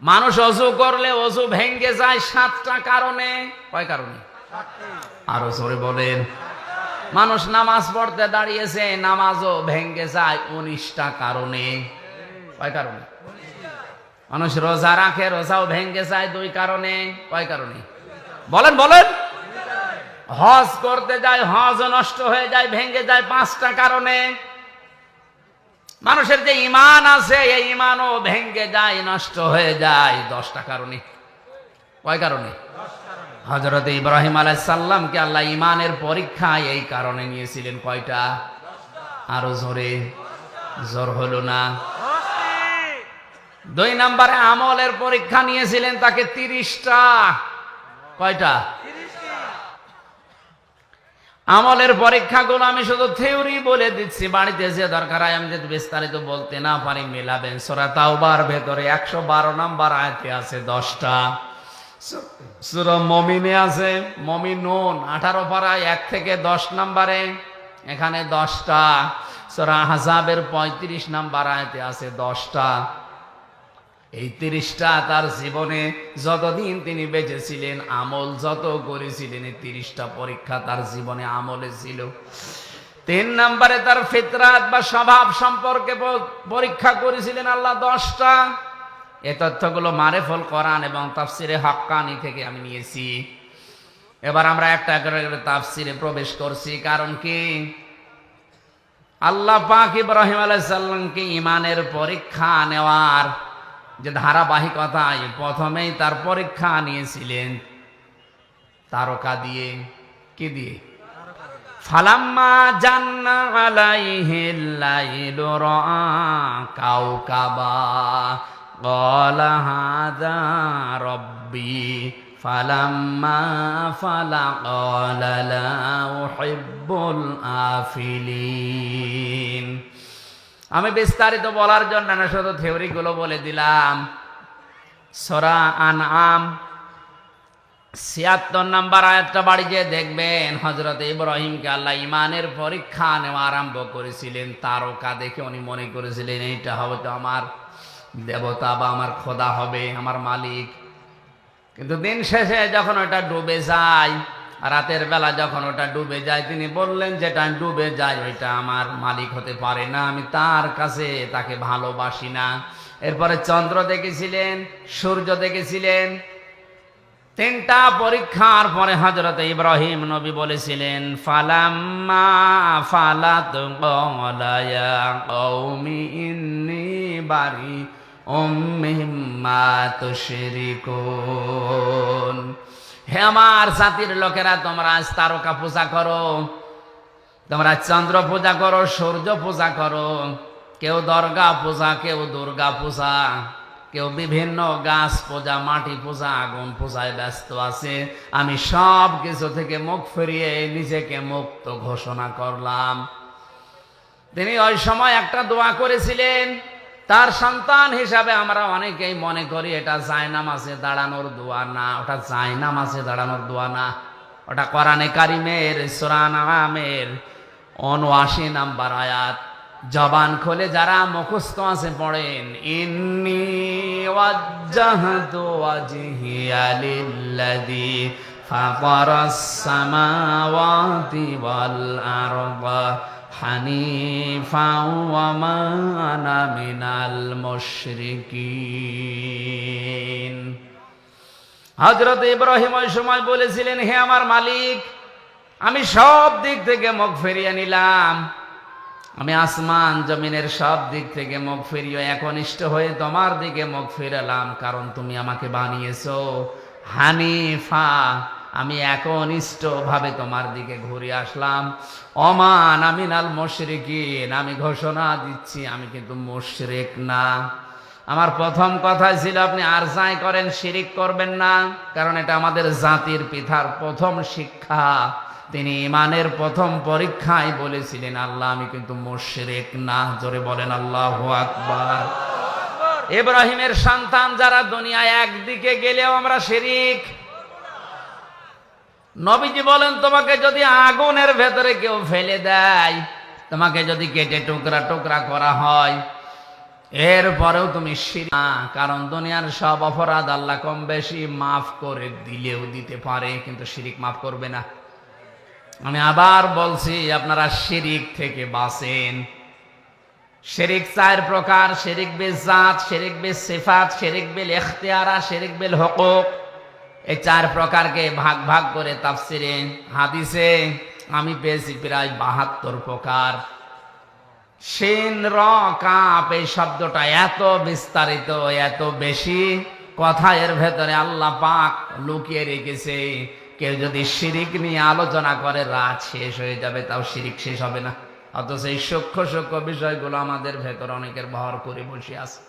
মানুষ অজু করলে অজু ভেঙে যায় 7টা কারণে। কয় কারণে? আরো জোরে বলেন। মানুষ নামাজ পড়তে দাঁড়িয়েছে, নামাজও ভেঙে যায় 19টা কারণে। কয় কারণে? মানুষ রোজা রাখে, রোজাও ভেঙে যায় 2 কারণে। কয় কারণে? বলেন বলেন। হজ করতে যায়, হজ নষ্ট হয়ে যায়, ভেঙে যায় 5টা কারণে। মানুষের যে ঈমান আছে, এই ঈমানও ভেঙে যায়, নষ্ট হয়ে যায় 10টা কারণে। কয় কারণে? হযরত ইব্রাহিম আলাইহিস সালামকে আল্লাহ ঈমানের পরীক্ষায় এই কারণে নিয়েছিলেন। কয়টা? আরো জোরে। জোর হলো না। 2 নম্বরে আমলের পরীক্ষা নিয়েছিলেন তাকে 30টা। কয়টা? আমলের পরীক্ষাগুলো আমি শুধু থিওরি বলে দিচ্ছি, বাড়িতে যে দরকার হয় আমি যদি বিস্তারিত বলতে না পারি মেলাবেন। সূরা তাওবার ভেতরে 112 নম্বর আয়াতে আছে 10টা। সূরা মুমিনে আছে, মুমিনুন 18 পারায় 1 থেকে 10 নম্বরে, এখানে 10টা। সূরা আহজাবের 35 নম্বর আয়াতে আছে 10টা। এই 30টা তার জীবনে যতদিন তিনি বেঁচে ছিলেন, আমল যত করেছিলেন, এই 30টা পরীক্ষা তার জীবনে আমলে ছিল। 3 নম্বরে তার ফিতরাত বা স্বভাব সম্পর্কে পরীক্ষা করেছিলেন আল্লাহ 10টা। এই তথ্যগুলো মারেফুল কোরআন এবং তাফসিরে হাক্কানি থেকে আমি নিয়েছি। এবার আমরা একটা করে তাফসিরে প্রবেশ করছি। কারণ কি? আল্লাহ পাক ইব্রাহিম আলাইহিস সালামকে ঈমানের পরীক্ষা নেওয়ার যে ধারাবাহিকতা, প্রথমেই তার পরীক্ষা নিয়েছিলেন তারকা দিয়ে। কি দিয়ে? ফালাম্মা জান্না আলাইহিল লাইলু রাআ কাওকাবা ক্বালা হাযা রাব্বি ফালাম্মা ফালা ক্বালা লা উহিব্বুল আফিলিন। আমি বিস্তারিত বলার জন্য না, শুধু থিওরিগুলো বলে দিলাম। সূরা আনআম 76 নম্বর আয়াতটা বাড়ি যেয়ে দেখবেন, হযরত ইব্রাহিমকে আল্লাহ ঈমানের পরীক্ষা নেওয়া আরম্ভ করেছিলেন তারকা দেখে। উনি মনে করেছিলেন এইটা হবে তো আমার দেবতা বা আমার খোদা হবে, আমার মালিক। কিন্তু দিন শেষে যখন ওটা ডুবে যায়, রাতের বেলা যখন ওটা ডুবে যায়, তিনি বললেন যেটা ডুবে যায় ওইটা আমার মালিক হতে পারে না, আমি তার কাছে তাকে ভালোবাসি না। এরপরে চন্দ্র দেখেছিলেন, সূর্য দেখেছিলেন। তিনটা পরীক্ষার পরে হযরত ইব্রাহিম নবী বলেছিলেন, ফালাম্মা ফালাত ক্বালা ইয়া কওমি ইন্নী বারিউম মিম্মা তুশরিকুন। হে আমার জাতির লোকেরা, তোমরা আজ তারকা পূজা করো, তোমরা চন্দ্র পূজা করো, সূর্য পূজা করো, কেউ দরগা পূজা, কেউ দুর্গা পূজা, কেউ বিভিন্ন গাছ পূজা, মাটি পূজা, আগুন পূজায় ব্যস্ত আছে। আমি সব কিছু থেকে মুখ ফিরিয়ে নিজেকে মুক্ত ঘোষণা করলাম। তিনি ওই সময় একটা দোয়া করেছিলেন। তার সন্তান হিসাবে আমরা অনেকেই মনে করি এটা জায়নামাজে দাঁড়ানোর দোয়া না, ওটা জায়নামাজে দাঁড়ানোর দোয়া না, ওটা কোরআনে কারিমের সূরা আনআমের ৭৯ নাম্বার আয়াত। জবান খুলে যারা মুখস্থ আছে পড়েন, ইন্নী ওয়াজ্জাহতু ওয়াজহিয়া লিল্লাযী ফাতারাস সামাওয়াতি ওয়াল আরদা হানিফাও ওয়া মা আনা মিনাল মুশরিকিন। হযরত ইব্রাহিম ওই সময় বলেছিলেন, হে আমার মালিক, আমি সব দিক থেকে মুখ ফিরিয়ে নিলাম, আমি আসমান জমিনের সব দিক থেকে মুখ ফিরিয়ে একনিষ্ঠ হয়ে তোমার দিকে মুখ ফিরালাম, কারণ তুমি আমাকে বানিয়েছো হানিফা। আমি একনিষ্ঠ ভাবে তোমার দিকে ঘুরে আসলাম। ওমান আমিনাল মুশরিকিন, আমি ঘোষণা দিচ্ছি আমি কিন্তু মুশরিক না। আমার প্রথম কথা ছিল আপনি আর যাই করেন শিরিক করবেন না, কারণ এটা আমাদের জাতির পিতার প্রথম শিক্ষা। তিনি ইমানের প্রথম পরীক্ষায় বলেছিলেন, আল্লাহ আমি কিন্তু মুশরিক না। জোরে বলেন আল্লাহু আকবার। ইব্রাহিমের সন্তান যারা দুনিয়ায় একদিকে গেলেও আমরা শিরিক। নবীজি বলেন, তোমাকে যদি আগুনের ভেতরে কেউ ফেলে দেয়, তোমাকে যদি কেটে টুকরা টুকরা করা হয়, এরপরেও তুমি শিরিক না, কারণ দুনিয়ার সব অপরাধ আল্লাহ কম বেশি মাফ করে দিলেও দিতে পারে, কিন্তু শিরিক মাফ করবে না। আমি আবার বলছি, আপনারা শিরিক থেকে বাঁচেন। শিরিক 4 প্রকার: শিরিক বিল জাত, শিরিক বিল সিফাত, শিরিক বিল ইখতিয়ারা, শিরিক বিল হুকুক। এই 4 প্রকারকে ভাগ ভাগ করে তাফসিরে হাদিসে আমি পেয়েছি প্রায় 72 প্রকার। শিন র কাপ এই শব্দটা এত বিস্তারিত, এত বেশি কথা এর ভেতরে আল্লাহ পাক লুকিয়ে রেখেছে। কেউ যদি শিরিক নিয়ে আলোচনা করে রাত শেষ হয়ে যাবে, তাও শিরিক শেষ হবে না। অথচ এই সূক্ষ্ম সূক্ষ্ম বিষয়গুলো আমাদের ভেতর অনেকের ভর করে বসে আছে।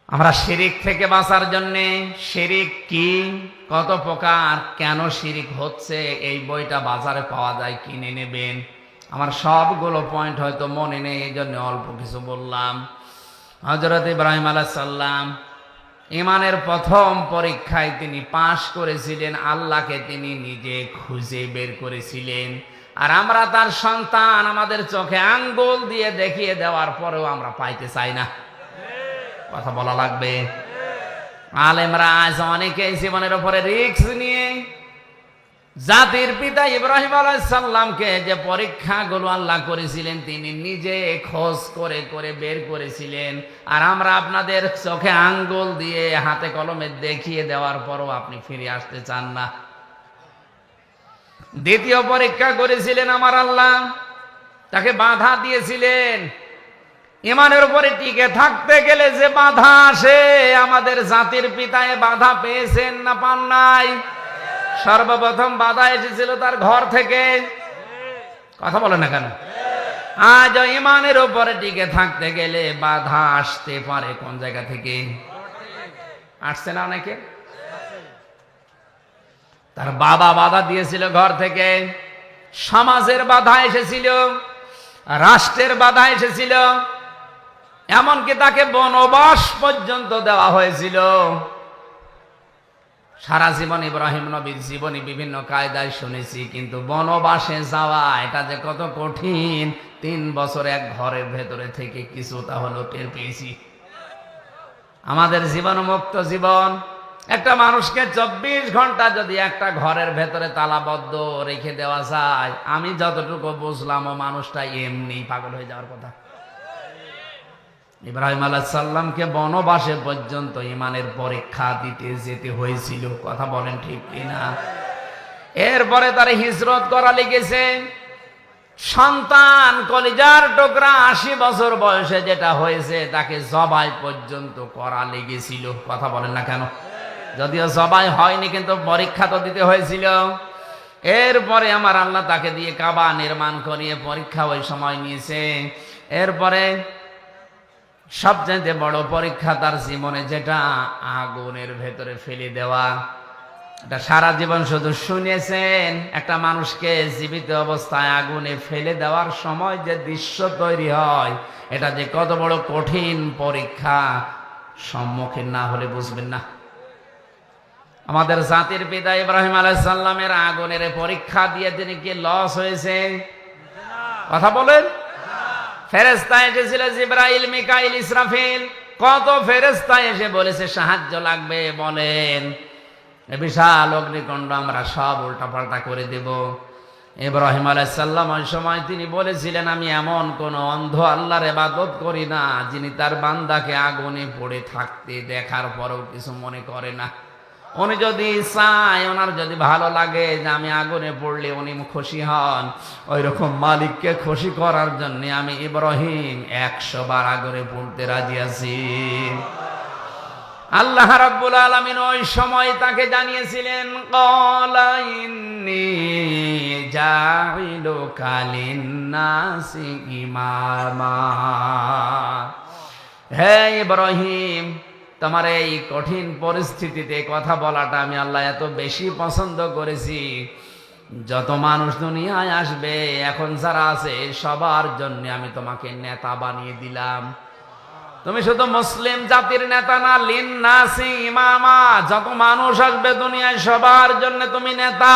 আমরা শিরিক থেকে বাঁচার জন্য, শিরিক কি, কত প্রকার, কেন শিরিক হচ্ছে, এই বইটা বাজারে পাওয়া যায়, কিনে নেবেন। আমার সবগুলো পয়েন্ট হয়তো মনে নেই, এই জন্য অল্প কিছু বললাম। হযরত ইব্রাহিম আলাইহিস সালাম ইমানের প্রথম পরীক্ষায় তিনি পাশ করেছিলেন, আল্লাহকে তিনি নিজে খুঁজে বের করেছিলেন। আর আমরা তার সন্তান, আমাদের চোখে আঙ্গুল দিয়ে দেখিয়ে দেওয়ার পরেও আমরা পাইতে চাই না। কথা বলা লাগবে। আলেমরা আজ অনেকেই জীবনের উপরে রিস্ক নিয়ে জাতির পিতা ইব্রাহিম আলাইহিস সালামকে যে পরীক্ষাগুলো আল্লাহ করেছিলেন, তিনি নিজে খোঁজ করে করে বের করেছিলেন। আর আমরা আপনাদের চোখে আঙ্গুল দিয়ে হাতে কলমে দেখিয়ে দেওয়ার পরও আপনি ফিরে আসতে চান না। দ্বিতীয় পরীক্ষা করেছিলেন আমার আল্লাহ, তাকে বাধা দিয়েছিলেন। ইমানের উপরে টিকে থাকতে গেলে যে বাধা আসে, আমাদের জাতির পিতায় বাধা পেয়েছেন না পান নাই? সর্বপ্রথম বাধা এসেছিল তার ঘর থেকে। কথা বলে না কেন? আজ ইমানের উপরে টিকে থাকতে গেলে বাধা আসতে পারে কোন জায়গা থেকে? আসছে না অনেকে? তার বাবা বাধা দিয়েছিল ঘর থেকে, সমাজের বাধা এসেছিল, রাষ্ট্রের বাধা এসেছিল, এমনকি তাকে বনবাস পর্যন্ত দেওয়া হয়েছিল। সারা জীবন ইব্রাহিম নবীর জীবনী বিভিন্ন কায়দায় শুনেছি, কিন্তু বনবাসে যাওয়া এটা যে কত কঠিন, 3 বছর এক ঘরের ভেতরে থেকে কিছুটা হলো টের পেয়েছি। আমাদের জীবন মুক্ত জীবন, একটা মানুষকে 24 ঘন্টা যদি একটা ঘরের ভেতরে তালাবদ্ধ রেখে দেওয়া যায়, আমি যতটুকু বুঝলাম ও মানুষটা এমনি পাগল হয়ে যাওয়ার কথা। ইব্রাহিম আলাইহিস সালামকে বনবাসে পর্যন্ত ঈমানের পরীক্ষা দিতে যেতে হয়েছিল, কথা বলেন ঠিক কিনা? এরপরে তার হিজরত করা লেগেছে। সন্তান কলিজার টুকরা 80 বছর বয়সে যেটা হয়েছে তাকে জবাই পর্যন্ত করা লেগেছিল, কথা বলেন না কেন? যদিও জবাই হয়নি কিন্তু পরীক্ষা তো দিতে হয়েছিল। এরপরে আমার আল্লাহ তাকে দিয়ে কাবা নির্মাণ করিয়ে পরীক্ষা ওই সময় নিয়েছে। এরপরে সবচেয়ে বড় পরীক্ষা তার জীবনে যেটা আগুনের ভেতরে ফেলে দেওয়া। এটা সারা জীবন শুধু শুনেছেন, একটা মানুষকে জীবিত অবস্থায় আগুনে ফেলে দেওয়ার সময় যে দৃশ্য তৈরি হয়, এটা যে কত বড় কঠিন পরীক্ষা সম্মুখীন না হলে বুঝবেন না। আমাদের জাতির পিতা ইব্রাহিম আলাইহিস সালামের আগুনের পরীক্ষা দিয়ে তিনি কি লস হয়েছে? কথা বলেন। ফেরেশতা এসেছিল, জিবরাইল, মিকাইল, ইসরাফিল, কত ফেরেশতা এসে বলেছে সাহায্য লাগবে, বলেন। বিশাল অগ্নিকুণ্ড আমরা সব উল্টাপাল্টা করে দেব। ইব্রাহিম আলাইহিস সালাম ওই সময় তিনি বলেছিলেন, আমি এমন কোন অন্ধ আল্লাহর ইবাদত করি না যিনি তার বান্দাকে আগুনে পড়ে থাকতে দেখার পরেও কিছু মনে করে না। উনি যদি চায়, ওনার যদি ভালো লাগে যে আমি আগুনে পড়লে উনি খুশি হন, ওই রকম মালিককে খুশি করার জন্য আমি ইব্রাহিম 100 বার আগুনে পড়তে রাজি আছি। আল্লাহ রাব্বুল আলামিন ওই সময় তাকে জানিয়েছিলেন, ক্বালা ইন্নী জাইলুকা লিন্নাসি ইমামা। হে ইব্রাহিম, তোমার এই কঠিন পরিস্থিতিতে কথা বলাটা আমি আল্লাহ এত বেশি পছন্দ করেছি। যত মানুষ দুনিয়ায় আসবে, এখন যারা আছে সবার জন্য আমি তোমাকে নেতা বানিয়ে দিলাম। তুমি শুধু মুসলিম জাতির নেতা না, লিন্নাসি ইমামা, যত মানুষ আসবে দুনিয়ায় সবার জন্য তুমি নেতা,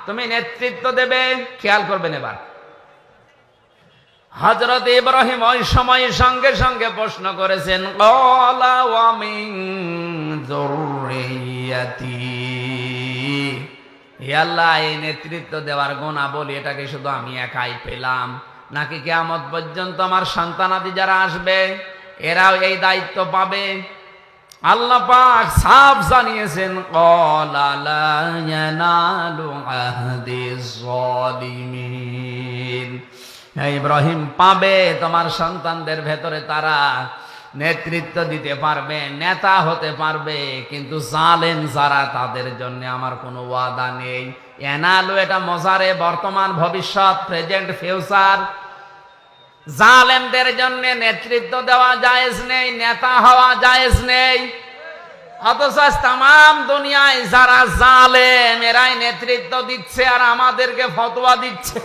তুমি নেতৃত্ব দেবে। খেয়াল করবেন এবার, হযরত ইব্রাহিম ওই সময় সঙ্গে সঙ্গে প্রশ্ন করেছেন, ক্বালা ওয়া মিন যুররিয়াতি। হে আল্লাহ, এই নেতৃত্ব দেওয়ার গুণাবলী এটাকে শুধু আমি একাই পেলাম, নাকি কিয়ামত পর্যন্ত আমার সন্তানাদি যারা আসবে এরাও এই দায়িত্ব পাবে? আল্লাহ পাক সাফ জানিয়েছেন, ক্বালা লা ইয়ানালু আহদিজ যালিমিন। ইব্রাহিম, পাবে, তোমার সন্তানদের ভেতরে তারা নেতৃত্ব দিতে পারবে, নেতা হতে পারবে, কিন্তু জালেম যারা তাদের জন্য আমার কোনো ওয়াদা নেই। এনালু এটা মজারে, বর্তমান, ভবিষ্যৎ, প্রেজেন্ট, ফিউচার। জালেমদের জন্য নেতৃত্ব দেওয়া জায়েজ নেই, নেতা হওয়া জায়েজ নেই। অথচ তামাম দুনিয়ায় যারা জালেম এরাই নেতৃত্ব দিচ্ছে আর আমাদেরকে ফতোয়া দিচ্ছে।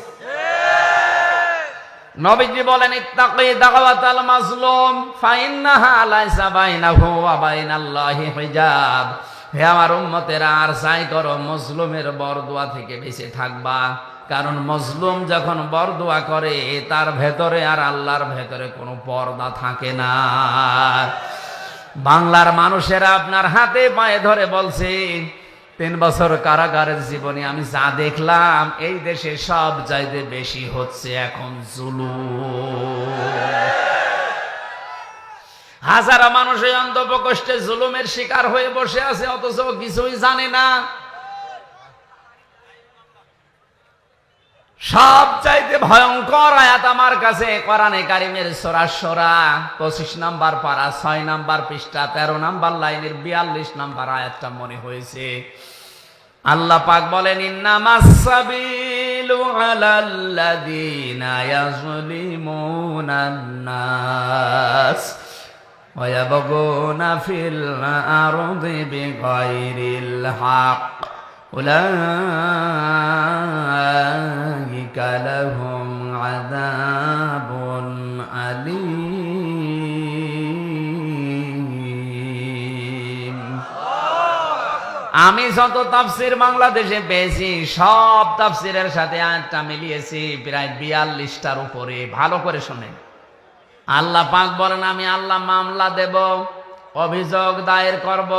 নবীজি বলেন, ইত্তাকি দাওয়াতাল মাজলুম ফাইন্নাহা লাইসা বাইনাহু ওয়া বাইনাল্লাহি হিজাব। হে আমার উম্মতেরা, আর যাই করো মজলুমের বরদোয়া থেকে বেঁচে থাকবা, কারণ মজলুম যখন বরদোয়া করে তার ভেতরে আর আল্লাহর ভেতরে কোনো পর্দা থাকে না। বাংলার মানুষেরা আপনার হাতে পায়ে ধরে বলছে, 3 বছর কারাগারের জীবনে আমি যা দেখলাম, এই দেশে সব চাইতে বেশি হচ্ছে এখন জুলুম। হাজারো মানুষ এই অন্ধপ্রকোষ্ঠে জুলুমের শিকার হয়ে বসে আছে, অথচ কিছুই জানে না। সব চাইতে ভয়ঙ্কর আয়াত আমার কাছে কোরআনে কারিমের সূরা শুরা 25 নম্বর পারা 6 নম্বর পৃষ্ঠা 13 নম্বর লাইনের 42 নম্বর আয়াতটা মনে হয়েছে। আল্লাহ পাক বলেন, ইন্নামাস সাবিলু আলাল্লাযীনা ইয়াযলিমুনান নাস ওয়া ইয়াবগুনা ফিল আরদি বিগাইরিল হক উলাইকা লাহুম আযাবুন আলীম। আমি যত তাফসীর বাংলাদেশে পেয়েছি সব তাফসীরের সাথে আয়াতটা মিলিয়েছি, প্রায় 42টার উপরে। ভালো করে শুনেন, আল্লাহ পাক বলেন, আমি আল্লাহ মামলা দেব, অভিযোগ দায়ের করব,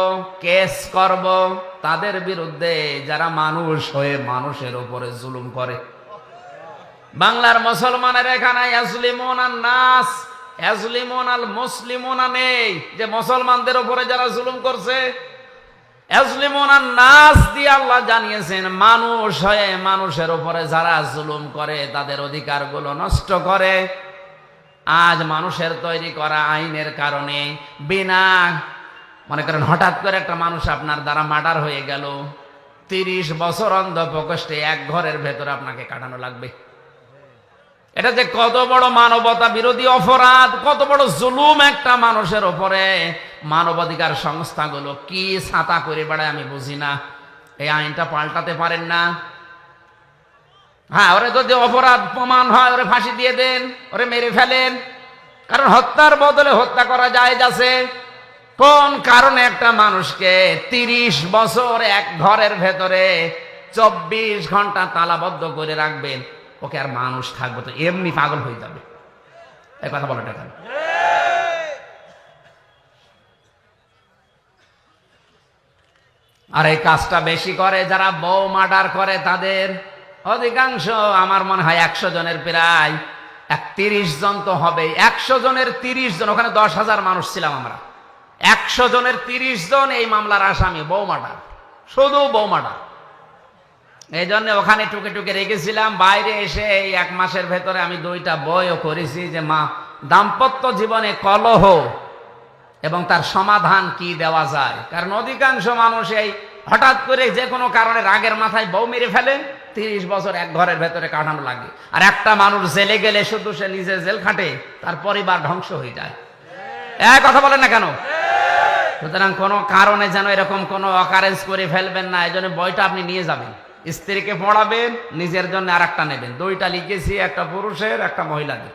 কেস করব তাদের বিরুদ্ধে যারা মানুষ হয়ে মানুষের উপরে জুলুম করে। বাংলার মুসলমানের এখানে ইয়াজলিমুনান নাস ইয়াজলিমুন আল মুসলিমুনা নেই, যে মুসলমানদের উপরে যারা জুলুম করছে। ইয়াজলিমুন আন নাস দিয়ে আল্লাহ জানিয়েছেন, মানুষ হয়ে মানুষের উপরে যারা জুলুম করে, তাদের অধিকারগুলো নষ্ট করে। আজ মানুষের তৈরি করা আইনের কারণে বিনা, মনে করেন হঠাৎ করে একটা মানুষ আপনার দ্বারা মার্ডার হয়ে গেল, 30 বছর অন্ধ প্রকোষ্ঠে এক ঘরের ভেতরে আপনাকে কাটানো লাগবে। এটা যে কত বড় মানবতা বিরোধী অপরাধ, কত বড় জুলুম একটা মানুষের উপরে। মানবাধিকার সংস্থাগুলো কি ছাতা করে বেড়ায় আমি বুঝি না। এই আইনটা পাল্টাতে পারেন না? হ্যাঁ, ওরে যদি অপরাধ প্রমাণ হয় ওরে ফাঁসি দিয়ে দেন, ওরে মেরে ফেলেন, কারণ হত্যার বদলে হত্যা করা জায়েজ আছে। কোন কারণে একটা মানুষকে 30 বছর এক ঘরের ভেতরে 24 ঘন্টা তালাবদ্ধ করে রাখবেন? ওকে আর মানুষ থাকবে তো এমনি পাগল হয়ে যাবে। এই কথা বলাটা কেন? আর এই কাজটা বেশি করে যারা বউ মার্ডার করে, তাদের অধিকাংশ আমার মনে হয় 100 জনের প্রায় 30 জন তো হবে। 100 জনের 30 জন, ওখানে 10,000 মানুষ ছিলাম আমরা। 100 জনের 30 জন এই মামলার আসামি বউ মার্ডার, শুধু বউ মার্ডার। এই জন্য ওখানে টুকে টুকে রেখেছিলাম। বাইরে এসে এই 1 মাসের ভেতরে আমি 2টা বইও করেছি, যে দাম্পত্য জীবনে কলহ এবং তার সমাধান কি দেওয়া যায়। কারণ অধিকাংশ মানুষ এই হঠাৎ করে যে কোনো কারণে রাগের মাথায় বউ মেরে ফেলে, 30 বছর এক ঘরের ভেতরে কাটানো লাগে। আর একটা মানুষ জেলে গেলে শুধু সে নিজে জেল খাটে, তার পরিবার ধ্বংস হয়ে যায়। কথা বলেন না কেন? সুতরাং কোনো কারণে যেন এরকম কোনো অকারেন্স করে ফেলবেন না। এই জন্য বইটা আপনি নিয়ে যাবেন, স্ত্রীকে পড়াবেন, নিজের জন্য আর একটা নেবেন। 2টা লিখেছি, একটা পুরুষের একটা মহিলাদের।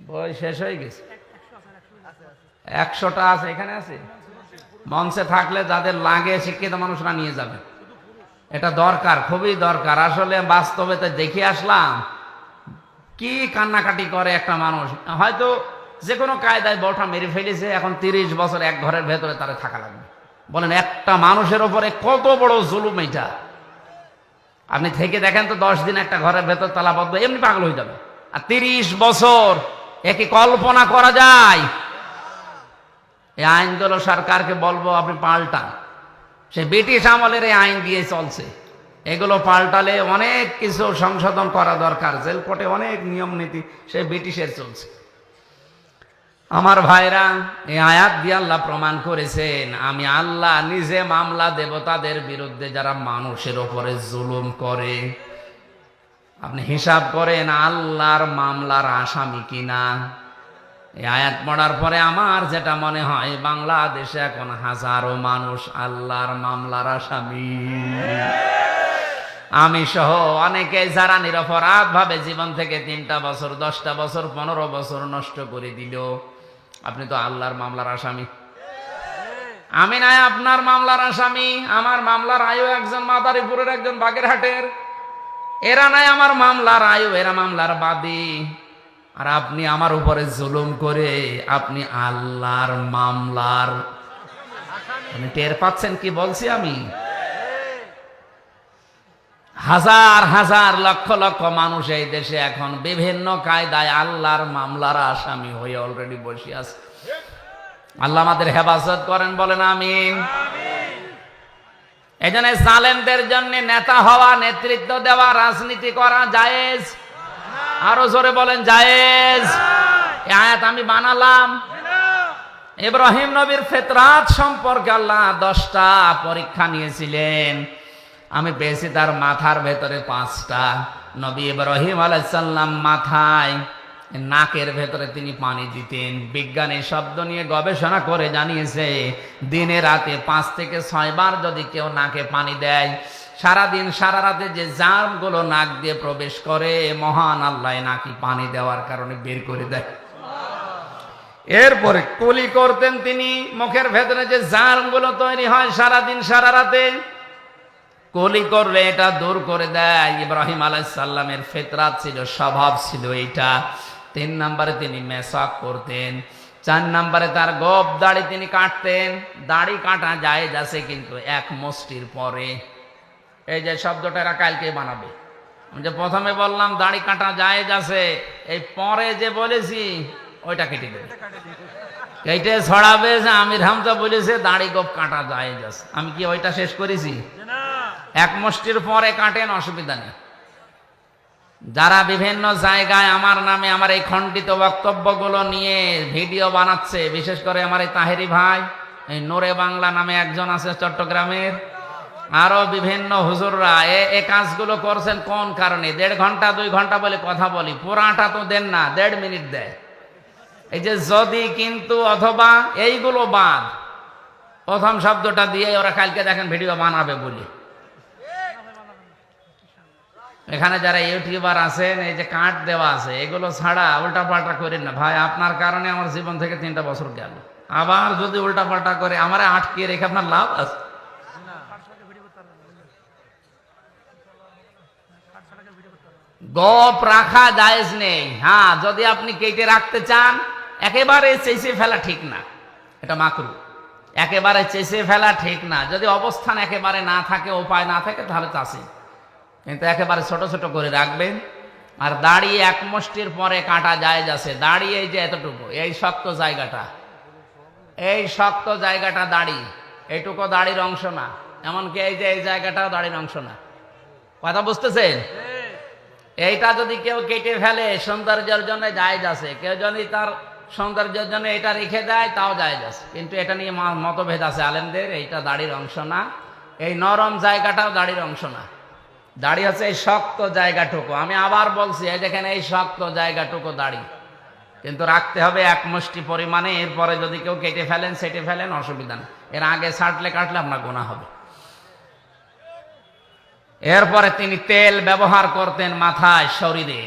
বই শেষ হয়ে গেছে। 100টা আছে, এখানে আছে। মঞ্চে থাকলে যাদের লাগে শিক্ষিত মানুষরা নিয়ে যাবে। এটা দরকার, খুবই দরকার। আসলে বাস্তবে তো দেখে আসলাম কি কান্নাকাটি করে একটা মানুষ। হয়তো যে কোনো কায়দায় বউটা মেরে ফেলেছে, এখন 30 বছর এক ঘরের ভেতরে তারা থাকা লাগবে। বলেন একটা মানুষের উপরে কত বড় জুলুম এটা। আপনি থেকে দেখেন তো, 10 দিন একটা ঘরের ভেতর তালাবদ্ধ, এমনি পাগল হয়ে যাবে। আর 30 বছর, একে কল্পনা করা যায়? এই আইনগুলো সরকারকে বলবো আপনি পাল্টান। সে ব্রিটিশ আমলের এই আইন দিয়ে চলছে। এগুলো পাল্টালে অনেক কিছু সংশোধন করা দরকার। জেল কোর্টে অনেক নিয়ম নীতি সে ব্রিটিশের চলছে। আমার ভাইরা, এই আয়াত দিয়ে আল্লাহ প্রমাণ করেছেন, আমি আল্লাহ নিজে মামলা দেব তাদের বিরুদ্ধে যারা মানুষের উপরে জুলুম করে। আপনি হিসাব করেন আল্লাহর মামলার আসামি কিনা। এই আয়াত পড়ার পরে আমার যেটা মনে হয়, বাংলাদেশে এখন হাজারো মানুষ আল্লাহর মামলার আসামি। আমি সহ অনেকে যারা নিরপরাধ ভাবে জীবন থেকে 3টা বছর, 10টা বছর, 15 বছর নষ্ট করে দিল, আপনি তো আল্লাহর মামলার আসামি। আমি নাই আপনার মামলার আসামি। আমার মামলার আয়ু একজন মাদারীপুরের, একজন বাগেরহাটের। এরা নাই আমার মামলার আয়ু, এরা মামলার বাদী। আর আপনি আমার উপরে জুলুম করে আপনি আল্লাহর মামলার। আপনি টের পাচ্ছেন কি বলছি আমি? হাজার হাজার লক্ষ লক্ষ মানুষ এই দেশে এখন বিভিন্ন কায়দায় আল্লাহর মামলার আসামি হয়ে অলরেডি বসে আছে। আল্লাহ আমাদের হেফাজত করেন, বলেন আমিন। এই জন্য জালেমদের জন্য নেতা হওয়া, নেতৃত্ব দেওয়া, রাজনীতি করা জায়েজ। আরো জোরে বলেন জায়েজ। এই আয়াত আমি বানালাম। ইব্রাহিম নবীর ফিতরাত সম্পর্কে আল্লাহ 10টা পরীক্ষা নিয়েছিলেন। আমি পেয়েছি তার মাথার ভেতরে 5টা। নবী ইব্রাহিম আলাইহিস সালাম মাথায়, নাকের ভেতরে তিনি পানি দিতেন। বিজ্ঞান এই শব্দ নিয়ে গবেষণা করে জানিয়েছে, দিনে রাতে 5 থেকে 6 বার যদি কেউ নাকে পানি দেয়, সারাদিন সারা রাতে যে জার্মগুলো নাক দিয়ে প্রবেশ করে, মহান আল্লাহ নাকি পানি দেওয়ার কারণে বের করে দেয়। এরপরে কুলি করতেন তিনি, মুখের ভেতরে যে জার্মগুলো তৈরি হয় সারাদিন সারা রাতে, কুলি করলে এটা দূর করে দেয়। ইব্রাহিম আলাইহিস সালামের ফিতরাত ছিল, স্বভাব ছিল এইটা। 3 নম্বরে তিনি মেসাক করতেন। 4 নম্বরে তার গোপ দাড়ি তিনি কাটতেন। দাড়ি কাটা জায়েজ আছে, কিন্তু 1 মুষ্টির পরে। এই যে শব্দটা এরা কালকে বানাবে, আমি যে প্রথমে বললাম দাড়ি কাটা জায়েজ আছে, এই পরে যে বলেছি ওইটা কেটে দেবে, কেটে ছড়াবে যে আমির হামজা বলেছে দাড়ি গোপ কাটা জায়েজ আছে। আমি কি ওইটা শেষ করেছি? এক মুষ্টির পরে কাটেন, অসুবিধা নেই। যারা বিভিন্ন জায়গায় আমার নামে আমার এই খণ্ডিত বক্তব্যগুলো নিয়ে ভিডিও বানাচ্ছে, বিশেষ করে আমার এই তাহেরি ভাই, এই নোরে বাংলা নামে একজন আছে চট্টগ্রামের, আরো বিভিন্ন হুজুররা এ কাজগুলো করছেন কোন কারণে? 1.5 ঘন্টা 2 ঘন্টা বলে কথা বলি, পুরাটা তো দেন না, 1.5 মিনিট দেয়। এই যে যদি, কিন্তু, অথবা এইগুলো বাদ, প্রথম শব্দটা দিয়ে ওরা কালকে দেখেন ভিডিও বানাবে বলি। এখানে যারা ইউটিউবার আছেন, এই যে কাট দেওয়া আছে, এগুলো ছাড়া উল্টা পাল্টা করেন না ভাই। আপনার কারণে আমার জীবন থেকে 3টা বছর গেল, আবার যদি উল্টা পাল্টা করে আমারে আটকে রেখে আপনার লাভ আছে? গোপ রাখা জায়েজ নেই। হ্যাঁ, যদি আপনি কেটে রাখতে চান, একেবারে চেঁচে ফেলা ঠিক না, এটা মাকরু। একেবারে চেঁচে ফেলা ঠিক না। যদি অবস্থান একেবারে না থাকে, উপায় না থাকে, তাহলে চাষি, কিন্তু একেবারে ছোট ছোট করে রাখবেন। আর দাড়ি এক মুষ্টির পরে কাটা জায়েজ আছে। দাড়ি এই যে এতটুকু, এই শক্ত জায়গাটা, এই শক্ত জায়গাটা দাড়ি, এইটুকু দাড়ির অংশ না। এমনকি এই যে এই জায়গাটাও দাড়ির অংশ না। কথা বুঝতেছেন? এইটা যদি কেউ কেটে ফেলে সৌন্দর্যের জন্য জায়েজ আছে, কেউ যদি তার সৌন্দর্যের জন্য এটা রেখে দেয় তাও জায়েজ আছে, কিন্তু এটা নিয়ে মতভেদ আছে আলেমদের। এইটা দাড়ির অংশ না, এই নরম জায়গাটাও দাড়ির অংশ না। দাড়ি হচ্ছে এই শক্ত জায়গাটুকু। আমি আবার বলছি, এই দেখেন এই শক্ত জায়গাটুকু দাড়ি, কিন্তু রাখতে হবে এক মুষ্টি পরিমাণে। এরপরে যদি কেউ কেটে ফেলেন, সেটে ফেলেন, অসুবিধা নেই। এর আগে ছাটলে কাটলে আপনার গুনাহ হবে। এরপরে তিনি তেল ব্যবহার করতেন মাথায়, শরীরে।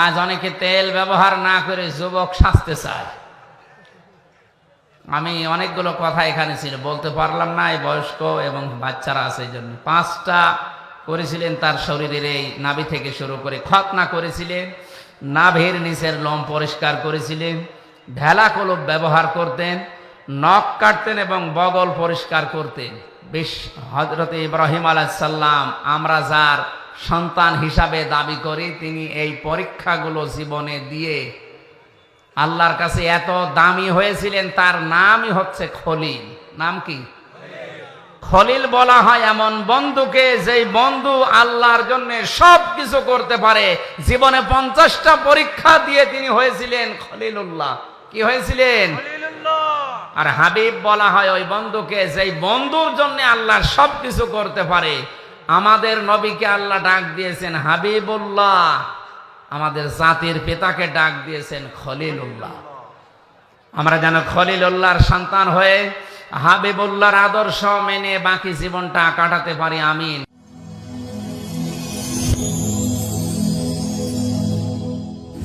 আজ অনেকে তেল ব্যবহার না করে যুবক সাজতে চায়। আমি অনেকগুলো কথা এখানে ছিল, বলতে পারলাম না, এই বয়স্ক এবং বাচ্চারা আছে, এই জন্য 5টা করেছিলেন তার শরীরের, এই নাভি থেকে শুরু করে খতনা করেছিলেন, নাভির নিচের লোম পরিষ্কার করেছিলেন, ঢেলা কলপ ব্যবহার করতেন, নখ কাটতেন এবং বগল পরিষ্কার করতেন। হযরত ইব্রাহিম আলাইহিস সালাম, আমরা যার সন্তান হিসাবে দাবি করি, তিনি এই পরীক্ষাগুলো জীবনে দিয়ে আল্লাহর কাছে এত দামি হয়েছিলেন, তার নামই হচ্ছে খলিল। নাম কি? খলিল বলা হয় এমন বন্ধুকে, যেই বন্ধু আল্লাহর জন্য সব কিছু করতে পারে। জীবনে 50টা পরীক্ষা দিয়ে তিনি হয়েছিলেন খলিলুল্লাহ। কি হয়েছিলেন? আর হাবিব বলা হয় ওই বন্ধুকে, যেই বন্ধুর জন্য আল্লাহ সব কিছু করতে পারে। আমাদের নবীকে আল্লাহ ডাক দিয়েছেন হাবিবুল্লাহ, আমাদের জাতির পিতাকে ডাক দিয়েছেন খলিলুল্লাহ। আমরা যেন খলিলুল্লাহর সন্তান হয়ে হাবিবুল্লাহর আদর্শ মেনে বাকি জীবনটা কাটাতে পারি। আমিন।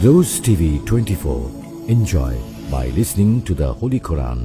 Rose TV 24. Enjoy by listening to the Holy Quran.